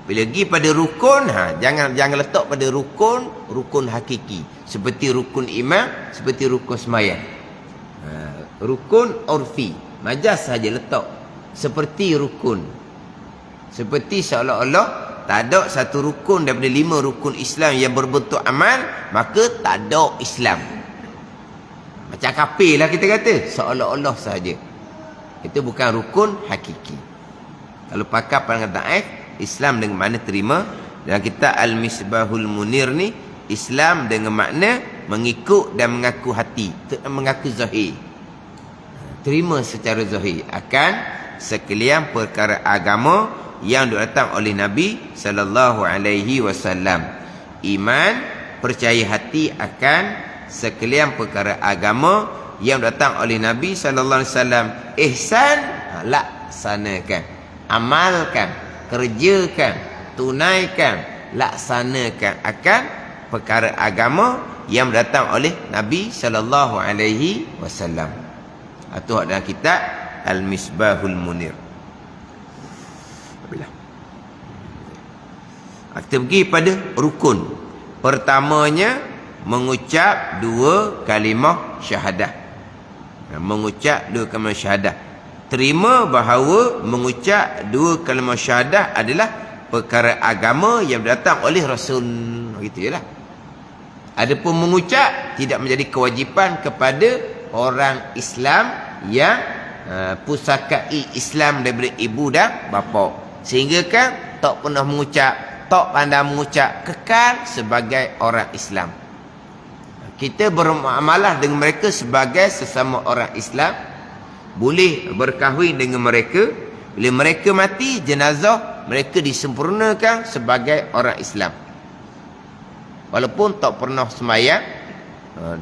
bila pergi pada rukun, jangan letak pada rukun hakiki. Seperti rukun iman, seperti rukun sembahyang. Rukun urfi. Majaz saja letak. Seperti rukun. Seperti seolah-olah tak ada satu rukun daripada 5 rukun Islam yang berbentuk amal, maka tak ada Islam. Macam kafir lah kita kata. Seolah-olah saja. Itu bukan rukun hakiki. Kalau pakar pandangan daif, Islam dengan makna terima. Dalam kitab Al-Misbahul Munir ni, Islam dengan makna mengikut dan mengaku hati, mengaku zahir. Terima secara zahir akan sekalian perkara agama yang datang oleh Nabi sallallahu alaihi wasallam. Iman, percaya hati akan sekalian perkara agama yang datang oleh Nabi sallallahu alaihi wasallam. Ihsan, laksanakan, amalkan, kerjakan, tunaikan, laksanakan akan perkara agama yang datang oleh Nabi sallallahu alaihi wasallam. Itu dalam kitab Al-Misbahul Munir. Kita pergi pada rukun. Pertamanya mengucap 2 kalimah syahadah. Mengucap 2 kalimah syahadah. Terima bahawa mengucap 2 kalimah syahadah adalah perkara agama yang datang oleh Rasul. Gitu lah. Adapun mengucap tidak menjadi kewajipan kepada orang Islam yang pusakai Islam daripada ibu dan bapa. Sehingga kan tak pernah mengucap, tak pandai mengucap, kekal sebagai orang Islam. Kita bermuamalah dengan mereka sebagai sesama orang Islam. Boleh berkahwin dengan mereka. Bila mereka mati, jenazah mereka disempurnakan sebagai orang Islam. Walaupun tak pernah sembahyang,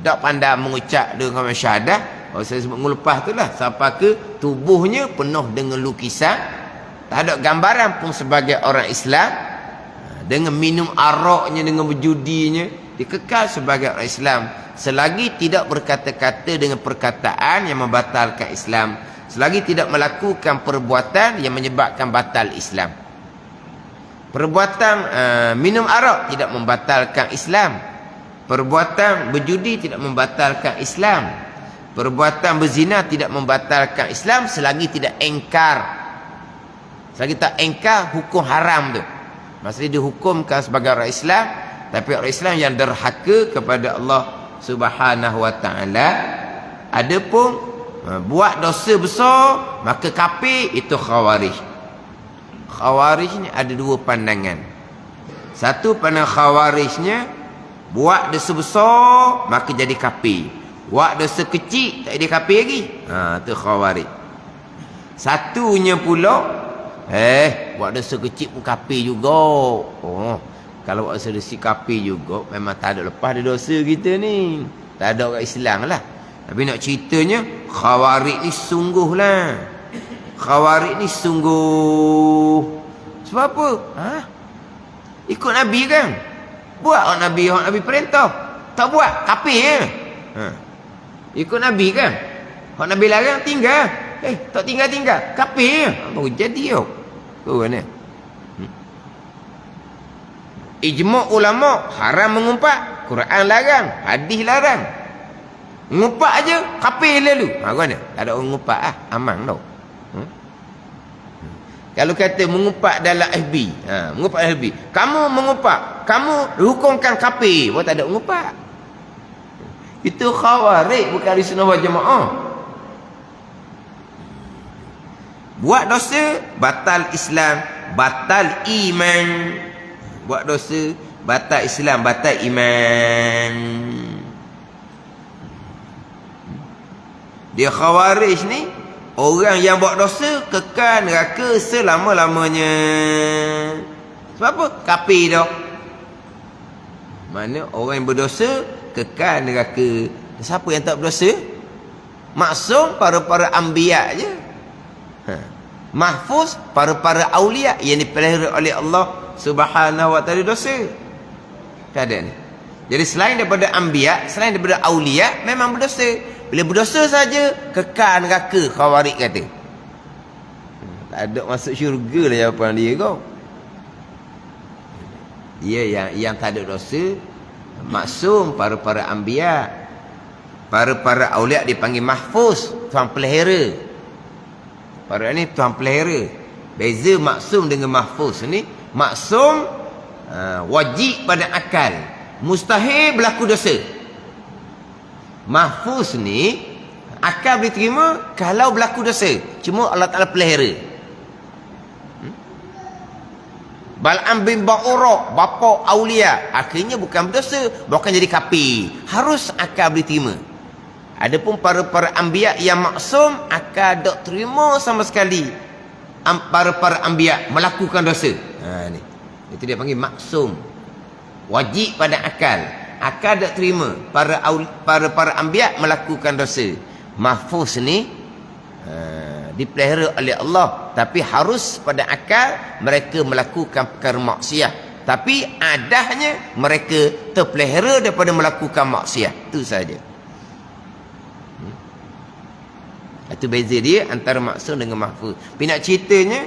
tak pandai mengucap dengan syahadah. Saya sebut lepas tu lah, sampai ke tubuhnya penuh dengan lukisan, tak ada gambaran pun sebagai orang Islam. Dengan minum araknya, dengan berjudinya, dikekal sebagai orang Islam selagi tidak berkata-kata dengan perkataan yang membatalkan Islam, selagi tidak melakukan perbuatan yang menyebabkan batal Islam. Perbuatan minum arak tidak membatalkan Islam. Perbuatan berjudi tidak membatalkan Islam. Perbuatan berzina tidak membatalkan Islam selagi tidak engkar. Selagi tak engkar hukum haram tu. Maksudnya dihukumkan sebagai orang Islam, tapi orang Islam yang derhaka kepada Allah Subhanahu wa taala. Adapun buat dosa besar, maka kafir, itu khawarij. Khawarij ni ada 2 pandangan. Satu pandangan khawarijnya, buat dosa besar maka jadi kafir, buat dosa kecil tak jadi kafir lagi. Tu khawarij. Satunya pula, buat dosa kecil pun kafir juga. Kalau buat dosa kafir juga, memang tak ada lepas dari dosa kita ni. Tak ada orang Islam lah. Tapi nak ceritanya, khawarij ni sungguhlah. Khawarij ni sungguh. Sebab apa? Ikut Nabi kan? Buat orang Nabi perintah. Tak buat, kafir ya? Ikut Nabi kan? Orang Nabi larang, tinggal. Tak tinggal, kafir ya? Baru jadi yo. Tu kan ya? Ijma' ulama' haram mengumpat. Quran larang, hadis larang. Ngumpat aja, kafir lalu. Kan ya? Tak ada orang ngumpat aman tau. Kalau kata mengumpat dalam FB, mengumpat dalam FB, kamu mengumpat, kamu dihukumkan kafir, buat tak ada mengumpat. Itu khawarij, bukan ahli sunnah wal jamaah. Buat dosa, batal Islam, batal iman. Buat dosa, batal Islam, batal iman. Dia khawarij ni, orang yang buat dosa kekal neraka selama-lamanya. Sebab apa? Kafir dah. Mana orang yang berdosa kekal neraka. Siapa yang tak berdosa? Maksum para anbiya je. Mahfuz para aulia yang dipelihara oleh Allah Subhanahu wa taala dosa. Tak ada ni. Jadi selain daripada anbiya, selain daripada aulia, memang berdosa. Bila berdosa saja kekal neraka, khawarij kata. Tak ada masuk syurga lah jawapan dia kau. Dia yang tak ada dosa, maksum para anbiya. Para aulia dipanggil mahfuz, tuan pelihara. Para ni tuan pelihara. Beza maksum dengan mahfuz ni. Maksum wajib pada akal, mustahil berlaku dosa. Mahfuz ni akal boleh terima kalau berlaku dosa, cuma Allah Ta'ala pelihara. Bal'am bin Ba'ura, bapa aulia, akhirnya bukan berdosa, bukan jadi kafir, harus akal boleh terima. Adapun para anbiya yang maksum, akal tak terima sama sekali para anbiya melakukan dosa. Ni itu dia panggil maksum, wajib pada akal. Akal tak terima para anbiya melakukan dosa. Mahfuz ni dipelihara oleh Allah, tapi harus pada akal mereka melakukan perkara maksiat, tapi adahnya mereka terpelihara daripada melakukan maksiat. Itu saja. Itu beza dia antara maksum dengan mahfuz. Tapi nak ceritanya,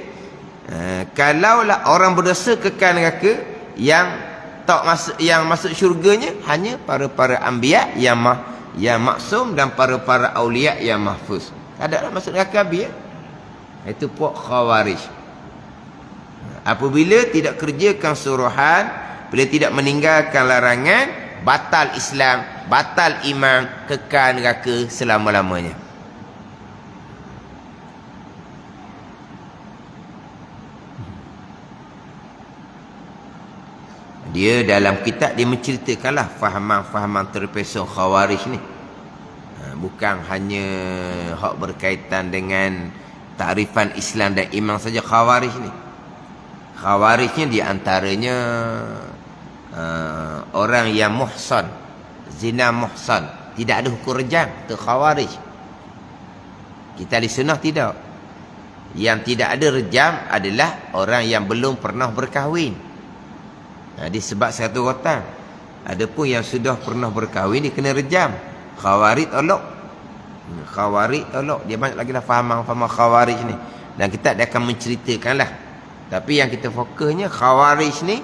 kalaulah orang berdosa kekal neraka, yang masuk syurganya hanya para anbiya yang maksum dan para aulia yang mahfuz. Tak ada lah masuk neraka habis. Itu puak khawarij. Apabila tidak kerjakan suruhan, bila tidak meninggalkan larangan, batal Islam, batal iman, kekal neraka selama-lamanya. Dia dalam kitab dia menceritakanlah fahaman-fahaman terpesong khawarij ni. Bukan hanya hak berkaitan dengan takrifan Islam dan iman saja khawarij ni. Khawarijnya di antaranya orang yang muhsan, zina muhsan, tidak ada hukum rejam, itu khawarij. Kita di sunnah tidak. Yang tidak ada rejam adalah orang yang belum pernah berkahwin. Disebab satu rotan. Adapun yang sudah pernah berkahwin dia kena rejam. Khawarij tolak. Khawarij tolak. Dia banyak lagi lah fahaman khawarij ni. Dan kita akan menceritakanlah. Tapi yang kita fokusnya khawarij ni,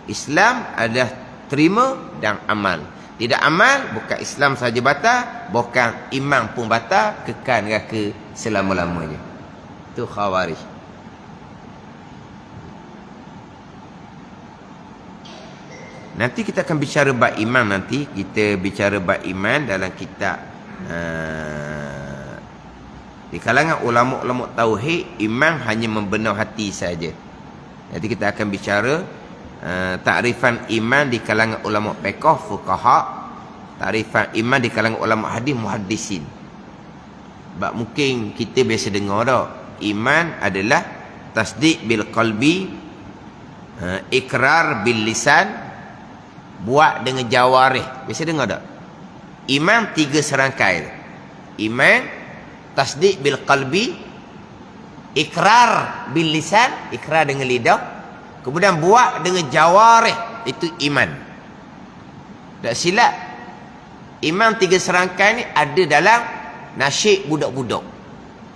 Islam adalah terima dan amal. Tidak amal, bukan Islam saja batal, bukan iman pun batal, kekal neraka selama-lamanya. Itu khawarij. Nanti kita akan bicara bab iman nanti. Kita bicara bab iman dalam kitab di kalangan ulama-ulama tauhid, iman hanya membenar hati saja. Nanti kita akan bicara takrifan iman di kalangan ulama fiqh, fuqaha, takrifan iman di kalangan ulama hadis, muhaddisin. Sebab mungkin kita biasa dengar dah, iman adalah tasdiq bil qalbi, ikrar bil lisan, buat dengan jawarih. Biasa dengar tak? Iman 3 serangkai. Iman, tasdiq bil qalbi, ikrar bil lisan, ikrar dengan lidah, kemudian buat dengan jawarih, itu iman. Tak silap, iman 3 serangkai ni ada dalam nasyid budak-budak.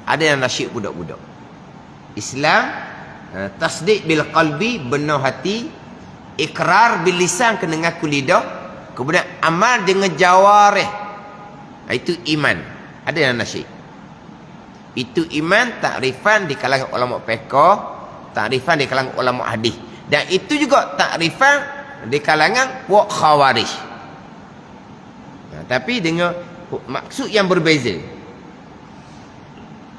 Ada dalam nasyid budak-budak. Islam, tasdiq bil qalbi, benar hati, ikrar bil lisan, kena ngaku lidah, kemudian amal dengan jawarih, itu iman. Ada dalam nasyid. Itu iman, takrifan di kalangan ulama fiqh, takrifan di kalangan ulama hadis, dan itu juga takrifan di kalangan puak khawarij. Tapi dengan maksud yang berbeza.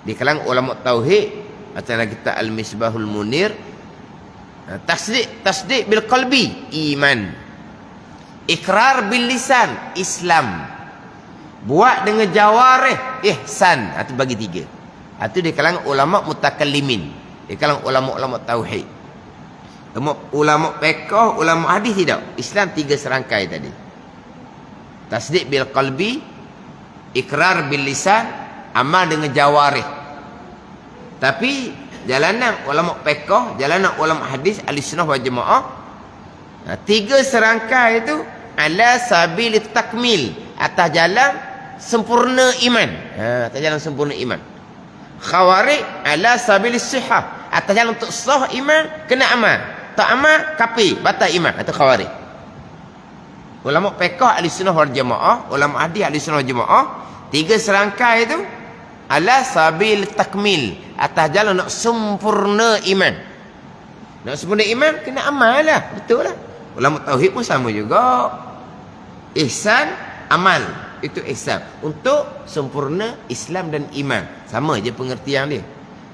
Di kalangan ulama tauhid, macam kita Al-Misbahul Munir, tasdiq bil qalbi, iman. Ikrar bil lisan, Islam. Buat dengan jawarih, ihsan. Itu bagi 3. Itu di kalangan ulama mutakallimin, di kalangan ulama-ulama tauhid. Ulama fiqh, ulama hadis tidak. Islam 3 serangkai tadi. Tasdiq bil qalbi, ikrar bil lisan, amal dengan jawarih. Tapi jalanan ulama fiqh, jalanan ulama hadis, ahli-sunnah wal jamaah, 3 serangkai itu ala sabil takmil, atas jalan sempurna iman. Atas jalan sempurna iman. Khawarij ala sabil sihah, atas jalan untuk sah iman, kena amal. Tak amal, kafir, batal iman. Itu khawarij. Ulama fiqh ahli sunnah wal jamaah, ulama hadis ahli sunnah wal jamaah, 3 serangkai itu ala sabil takmil, atas jalan nak sempurna iman. Nak sempurna iman kena amal lah, betul lah. Ulama tauhid pun sama juga. Ihsan, amal, itu ihsan. Untuk sempurna Islam dan iman, sama je pengertian dia.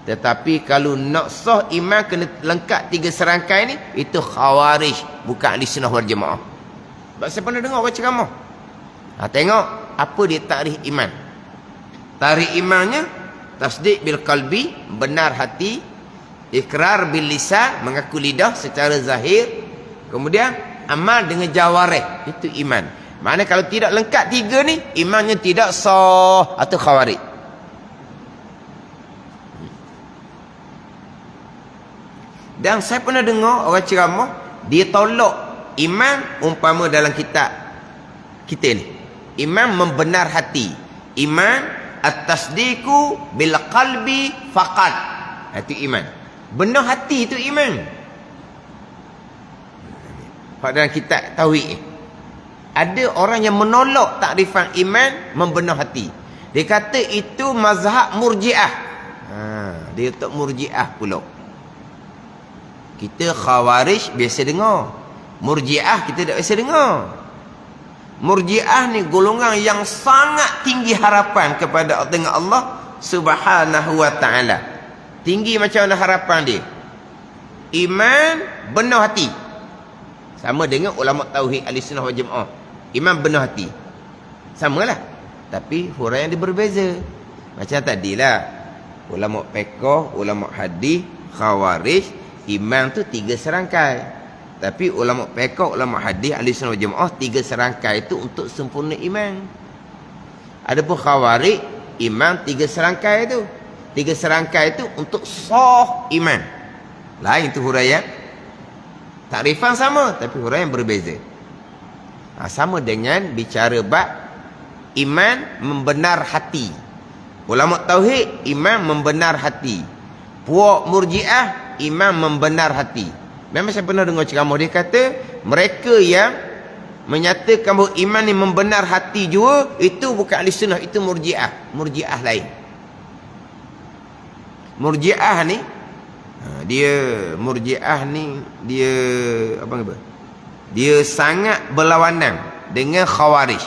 Tetapi kalau nak sah iman kena lengkap 3 serangkai ni, itu khawarij, bukan ahli sunnah wal jamaah. Sebab saya pernah dengar orang ceramah. Tengok apa dia takrif iman. Takrif imannya tasdik bil qalbi, benar hati, ikrar bil lisan, mengaku lidah secara zahir, kemudian amal dengan jawarih, itu iman. Maknanya kalau tidak lengkap 3 ni, imannya tidak sah atau khawarij. Dan saya pernah dengar orang ceramah, dia tolak iman umpama dalam kitab kita ni. Iman membenar hati. Iman at-tasdiqu bil qalbi faqat. Itu iman. Benar hati itu iman. Pada dalam kitab tauhid ada orang yang menolak takrifan iman membenar hati. Dia kata itu mazhab Murji'ah. Dia tak Murji'ah pula. Kita Khawarij biasa dengar. Murji'ah kita tak biasa dengar. Murji'ah ni golongan yang sangat tinggi harapan kepada Allah Subhanahu wa ta'ala. Tinggi macam mana harapan dia? Iman benar hati. Sama dengan ulama tauhid ahli sunnah wal jamaah. Iman benar hati. Samalah. Tapi huraian dia berbeza. Macam tadilah. Ulama fiqh, ulama hadis, khawarij, iman tu 3 serangkai. Tapi ulama fiqh, ulama hadis, ahli sunnah wal jamaah 3 serangkai itu untuk sempurna iman. Adapun khawarij, iman 3 serangkai itu. 3 serangkai itu untuk sah iman. Lain tu huraian. Takrifan sama tapi huraian berbeza. Sama dengan bicara bab iman membenar hati. Ulama tauhid, iman membenar hati. Puak Murji'ah, iman membenar hati. Memang saya pernah dengar ceramah dia kata, mereka yang menyatakan bahawa iman ni membenar hati jua, itu bukan ahli sunnah, itu Murji'ah. Murji'ah lain. Murji'ah ni Murji'ah ni dia apa? Dia sangat berlawanan dengan Khawarij.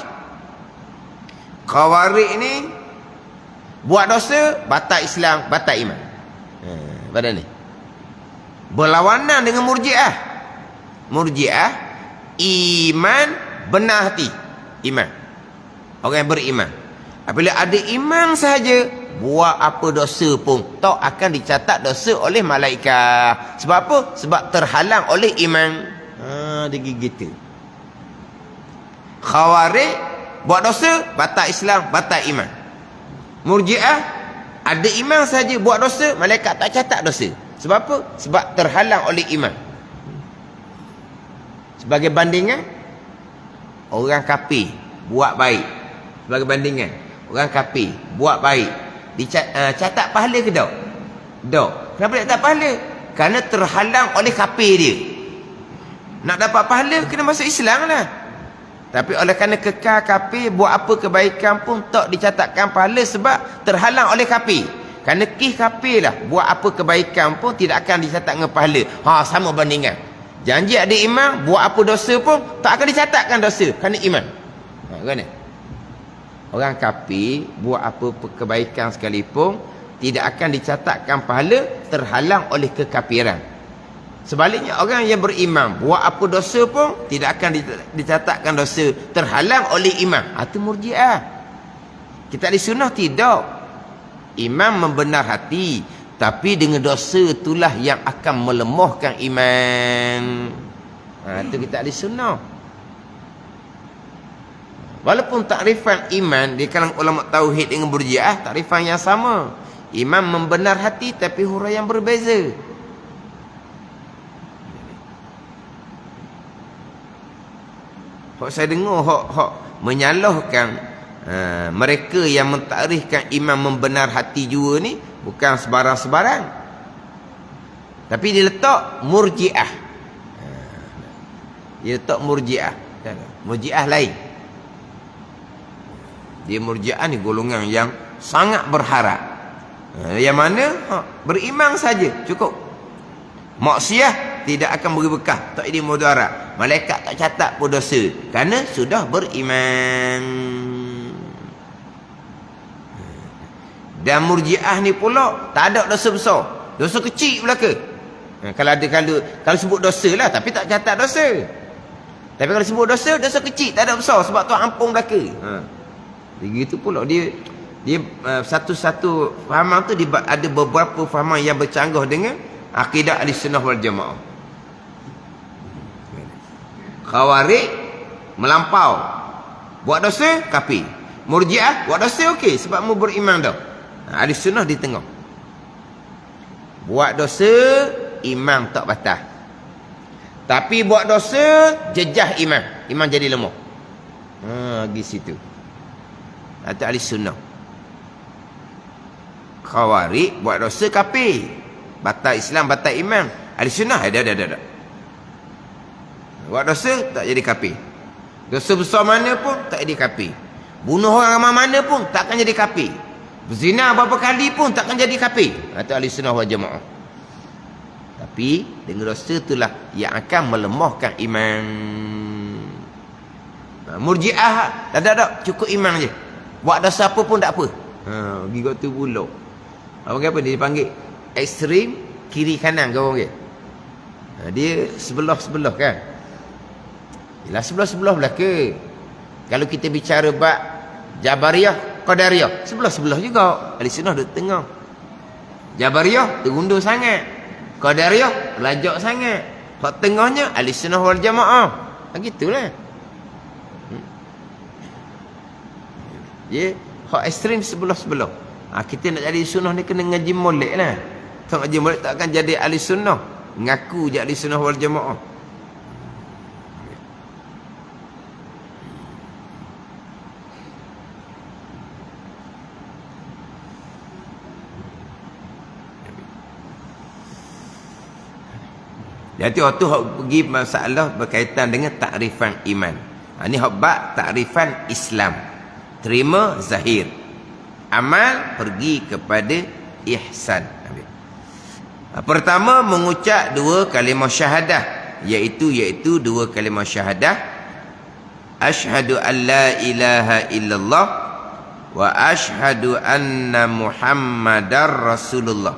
Khawarij ni buat dosa batal Islam, batal iman. Pada ni berlawanan dengan Murji'ah. Murji'ah iman benar hati, iman. Orang yang beriman. Apabila ada iman sahaja, buat apa dosa pun tak akan dicatat dosa oleh malaikat. Sebab apa? Sebab terhalang oleh iman. Dia gitu. Khawarij buat dosa batal Islam, batal iman. Murji'ah ada iman saja, buat dosa malaikat tak catat dosa. Sebab apa? Sebab terhalang oleh iman. Sebagai bandingan, orang kafir buat baik. Sebagai bandingan, orang kafir buat baik, catat pahala ke tak? Tak. Kenapa tak pahala? Kerana terhalang oleh kafir dia. Nak dapat pahala kena masuk Islam lah. Tapi oleh kerana kekal kafir, buat apa kebaikan pun tak dicatatkan pahala sebab terhalang oleh kafir. Kerana kafir lah, buat apa kebaikan pun tidak akan dicatatkan pahala. Sama bandingan. Janji ada iman, buat apa dosa pun tak akan dicatatkan dosa kerana iman. Kan? Orang kafir buat apa kebaikan sekalipun tidak akan dicatatkan pahala, terhalang oleh kekafiran. Sebaliknya orang yang beriman buat apa dosa pun tidak akan dicatatkan dosa, terhalang oleh iman. Itu Murji'ah. Kita di sunnah tidak. Iman membenar hati, tapi dengan dosa itulah yang akan melemahkan iman. Itu kita di sunnah. Walaupun takrifan iman di kalangan ulama tauhid dengan Murji'ah takrifan yang sama. Iman membenar hati tapi huraian berbeza. Hak saya dengar hak menyalahkan mereka yang mentakrifkan iman membenar hati jua ni bukan sebarang-sebarang. Tapi dia letak Murji'ah. Dia letak Murji'ah. Murji'ah lain. Dia Murji'ah ni golongan yang sangat berharap. Yang mana beriman saja cukup. Maksiat tidak akan beri bekah, tak ada mudarat. Malaikat tak catat pun dosa kerana sudah beriman. Dan Murji'ah ni pula tak ada dosa besar, dosa kecil belaka. Kalau sebut dosa lah, tapi tak catat dosa. Tapi kalau sebut dosa, dosa kecil, tak ada besar, sebab tu ampun belaka. Begitu pula dia satu-satu fahaman tu ada beberapa fahaman yang bercanggah dengan akidah Ahlussunnah wal Jamaah. Khawarij melampau, buat dosa kafir. Murji'ah buat dosa okey sebab mu beriman dah. Ahlussunnah di tengah. Buat dosa iman tak batal. Tapi buat dosa jejah iman. Iman jadi lemah. Di situ. Itu Ahlussunnah. Khawarij buat dosa kafir. Batal Islam, batal iman. Ahlussunnah ada. Buat dosa tak jadi kafir. Dosa besar mana pun tak jadi kafir. Bunuh orang ramai mana pun takkan jadi kafir. Berzina berapa kali pun takkan jadi kafir. Itu Ahlussunnah wal Jamaah. Tapi dengan dosa itulah yang akan melemahkan iman. Murji'ah tak cukup iman je. Buat dosa apa pun tak apa. Gigot tu pula. Apa dia dipanggil ekstrim kiri kanan ke orang dia. Dia sebelah-sebelah kan. Ialah sebelah-sebelah belaka. Kalau kita bicara bab Jabariyah, Qadariyah, sebelah-sebelah juga. Ahlussunnah duduk tengah. Jabariyah terundur sangat. Qadariyah lajak sangat. Hak tengahnya Ahlussunnah wal Jamaah. Begitulah. Dia hak ekstrim sebelah-sebelah. Kita nak jadi sunnah ni kena ngaji molek lah. Kalau ngaji molek tak akan jadi ahli sunnah. Ngaku je ahli sunnah wal Jamaah. Jadi waktu hak pergi masalah berkaitan dengan takrifan iman. Ini hak bab takrifan Islam. Terima zahir. Amal pergi kepada ihsan. Pertama mengucap dua kalimah syahadah, iaitu dua kalimah syahadah. Asyhadu an la ilaha illallah wa asyhadu anna Muhammadar Rasulullah.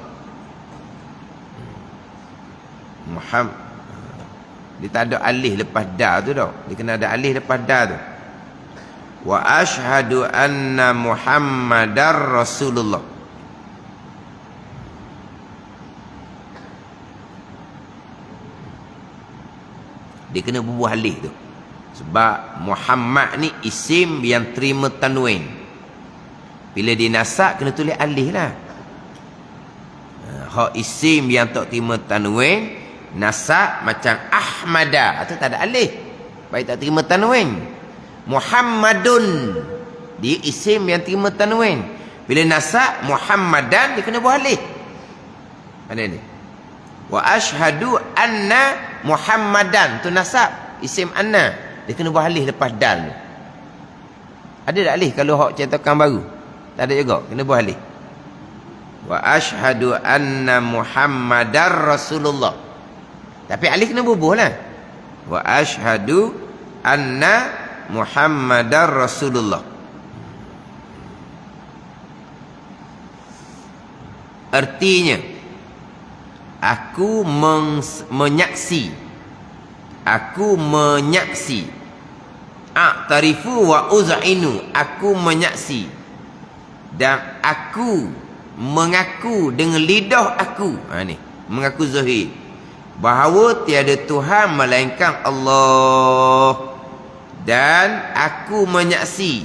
Dia tak ada alih lepas da tu dah. Dia kena ada alih lepas da tu. Wa asyhadu anna Muhammadar Rasulullah. Dia kena bubuh alih tu. Sebab Muhammad ni isim yang terima tanwin. Bila dinasab kena tulis alih lah. Hak isim yang tak terima tanwin, nasab macam Ahmada, atau tak ada alih. Baik tak terima tanwin. Muhammadun, dia isim yang terima tanwin. Bila nasab Muhammadan, dia kena buat alih. Mana ni? Wa asyhadu anna Muhammadan, tu nasab isim anna, dia kena buat alih lepas dal. Ada tak alih kalau hak cetakan baru? Tak ada juga, kena buat alih. Wa asyhadu anna Muhammadar Rasulullah. Tapi alif kena bubuh lah. Wa asyhadu anna Muhammadar Rasulullah. Artinya, aku menyaksi. Aku menyaksi. A'tarifu wa uz'inu. Aku menyaksi. Dan aku mengaku dengan lidah aku. Ni, mengaku zahir. Bahawa tiada Tuhan melainkan Allah. Dan aku menyaksi.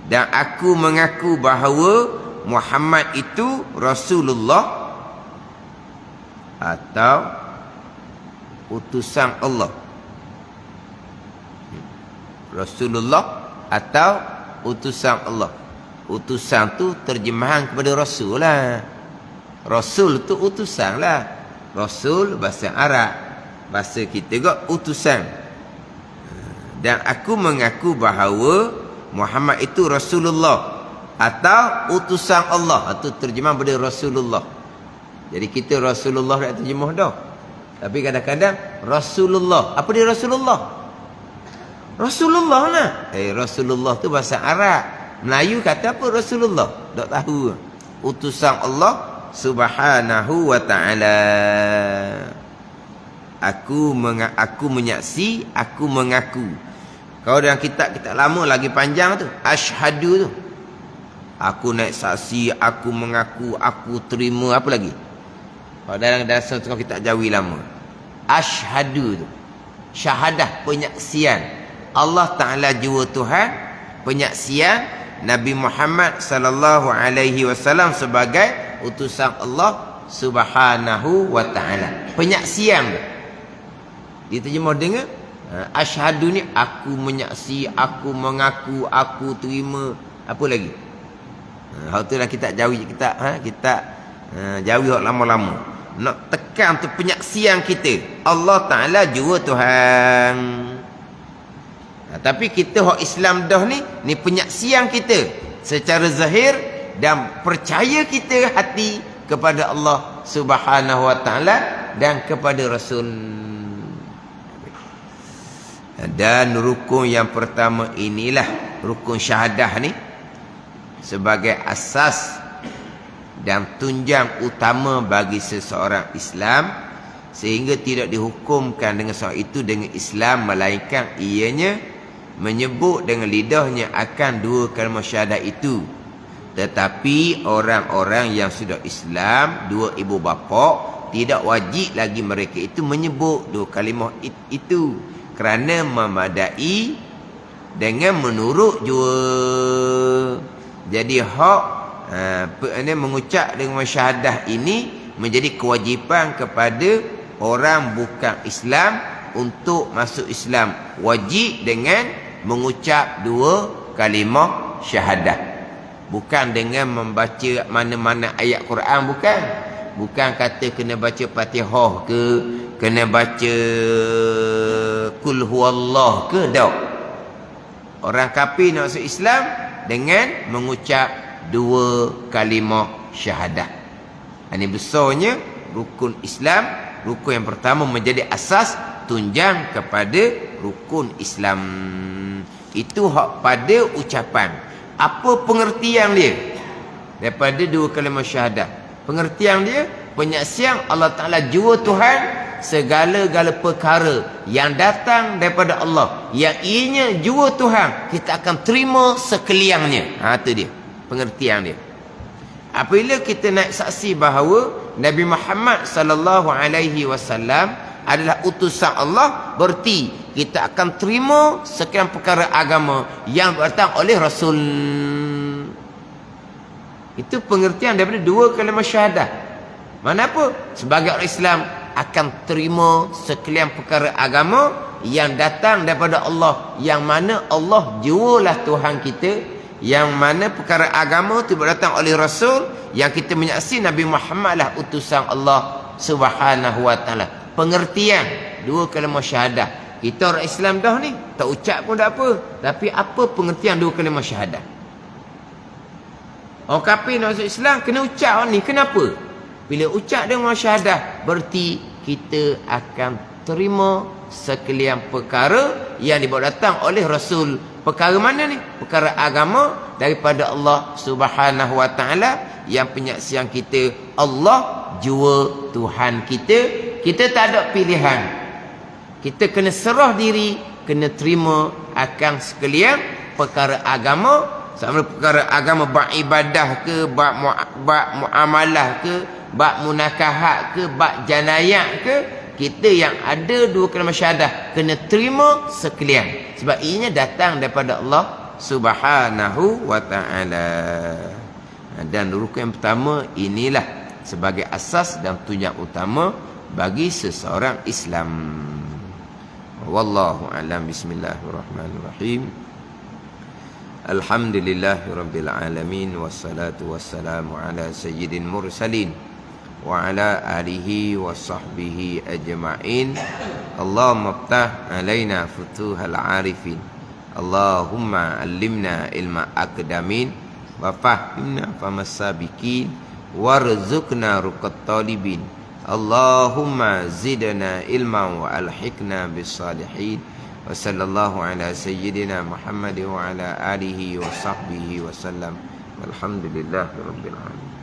Dan aku mengaku bahawa Muhammad itu Rasulullah atau utusan Allah. Rasulullah atau utusan Allah. Utusan tu terjemahan kepada Rasul lah. Rasul tu utusan lah. Rasul bahasa Arab. Bahasa kita juga utusan. Dan aku mengaku bahawa Muhammad itu Rasulullah atau utusan Allah. Itu terjemah pada Rasulullah. Jadi kita Rasulullah dah terjemah dah. Tapi kadang-kadang Rasulullah. Apa dia Rasulullah? Rasulullah lah. Rasulullah tu bahasa Arab. Melayu kata apa Rasulullah? Tak tahu. Utusan Allah Subhanahu wa ta'ala. Aku menyaksi, aku mengaku. Kalau dalam kitab lama lagi panjang tu, asyhadu tu. Aku naik saksi, aku mengaku, aku terima, apa lagi? Kalau dalam dasar tengah kitab Jawi lama, asyhadu tu. Syahadah, penyaksian. Allah Ta'ala jua Tuhan, penyaksian Nabi Muhammad sallallahu alaihi wasallam sebagai utusan Allah Subhanahu wa ta'ala. Penyaksian tu. Diterjemah dengar asyhadu ni aku menyaksi, aku mengaku, aku terima, apa lagi? Hal tu lah kita Jawi kita Jawi hak lama-lama. Nak tekan tu penyaksian kita. Allah Taala jua Tuhan. Tapi kita hak Islam dah ni penyaksian kita secara zahir dan percaya kita hati kepada Allah Subhanahu wa taala dan kepada Rasul. Dan rukun yang pertama inilah rukun syahadah ni sebagai asas dan tunjang utama bagi seseorang Islam, sehingga tidak dihukumkan dengan soal itu dengan Islam, melainkan ianya menyebut dengan lidahnya akan dua kalimah syahadah itu. Tetapi orang-orang yang sudah Islam, dua ibu bapa, tidak wajib lagi mereka itu menyebut dua kalimah itu, kerana memadai dengan menurut jua. Jadi hak mengucap dengan syahadah ini menjadi kewajipan kepada orang bukan Islam untuk masuk Islam. Wajib dengan mengucap dua kalimah syahadah. Bukan dengan membaca mana-mana ayat Quran, bukan. Bukan kata kena baca Fatihah ke, kena baca Qul huwallah ke, tak. Orang kafir nak masuk Islam dengan mengucap dua kalimah syahadah. Ini besarnya rukun Islam. Rukun yang pertama menjadi asas tunjang kepada rukun Islam. Itu hak pada ucapan. Apa pengertian dia daripada dua kalimah syahadah? Pengertian dia, penyaksian Allah Ta'ala jua Tuhan, segala-gala perkara yang datang daripada Allah, yang ianya jua Tuhan, kita akan terima sekaliannya. Itu dia pengertian dia. Apabila kita naik saksi bahawa Nabi Muhammad sallallahu alaihi wasallam adalah utusan Allah, berarti kita akan terima sekian perkara agama yang datang oleh Rasul. Itu pengertian daripada dua kalimah syahadah. Mana apa? Sebagai orang Islam akan terima sekalian perkara agama yang datang daripada Allah, yang mana Allah jualah Tuhan kita, yang mana perkara agama itu datang oleh Rasul, yang kita menyaksi Nabi Muhammad lah utusan Allah Subhanahu wa ta'ala. Pengertian dua kalimah syahadah. Kita orang Islam dah ni, tak ucap pun tak apa, tapi apa pengertian dua kalimah syahadah? Orang kafir nak masuk Islam kena ucap ni. Kenapa? Bila ucap dengan syahadah, berarti kita akan terima sekalian perkara yang dibawa datang oleh Rasul. Perkara mana ni? Perkara agama daripada Allah Subhanahu wa ta'ala, yang penyaksian kita Allah jua Tuhan kita. Kita tak ada pilihan. Kita kena serah diri, kena terima akan sekalian perkara agama. Sama perkara agama, bab ibadah ke, bab muamalah ke, bab munakahat ke, bab janayat ke, kita yang ada dua kalimah syahadah kena terima sekalian, sebab ianya datang daripada Allah Subhanahu wa ta'ala. Dan rukun yang pertama inilah sebagai asas dan tunjang utama bagi seseorang Islam. Wallahu a'lam. Bismillahirrahmanirrahim. Alhamdulillahirabbil alamin, wassalatu wassalamu ala sayyidil mursalin وعلى آله وصحبه أجمعين. اللهم افتح علينا فتوح العارفين. اللهم علمنا علم الأقدمين وفهمنا فهم السابقين وارزقنا رقى الطالبين. اللهم زدنا علما وألحقنا بالصالحين. وصلى الله على سيدنا محمد وعلى آله وصحبه وسلم والحمد لله رب العالمين.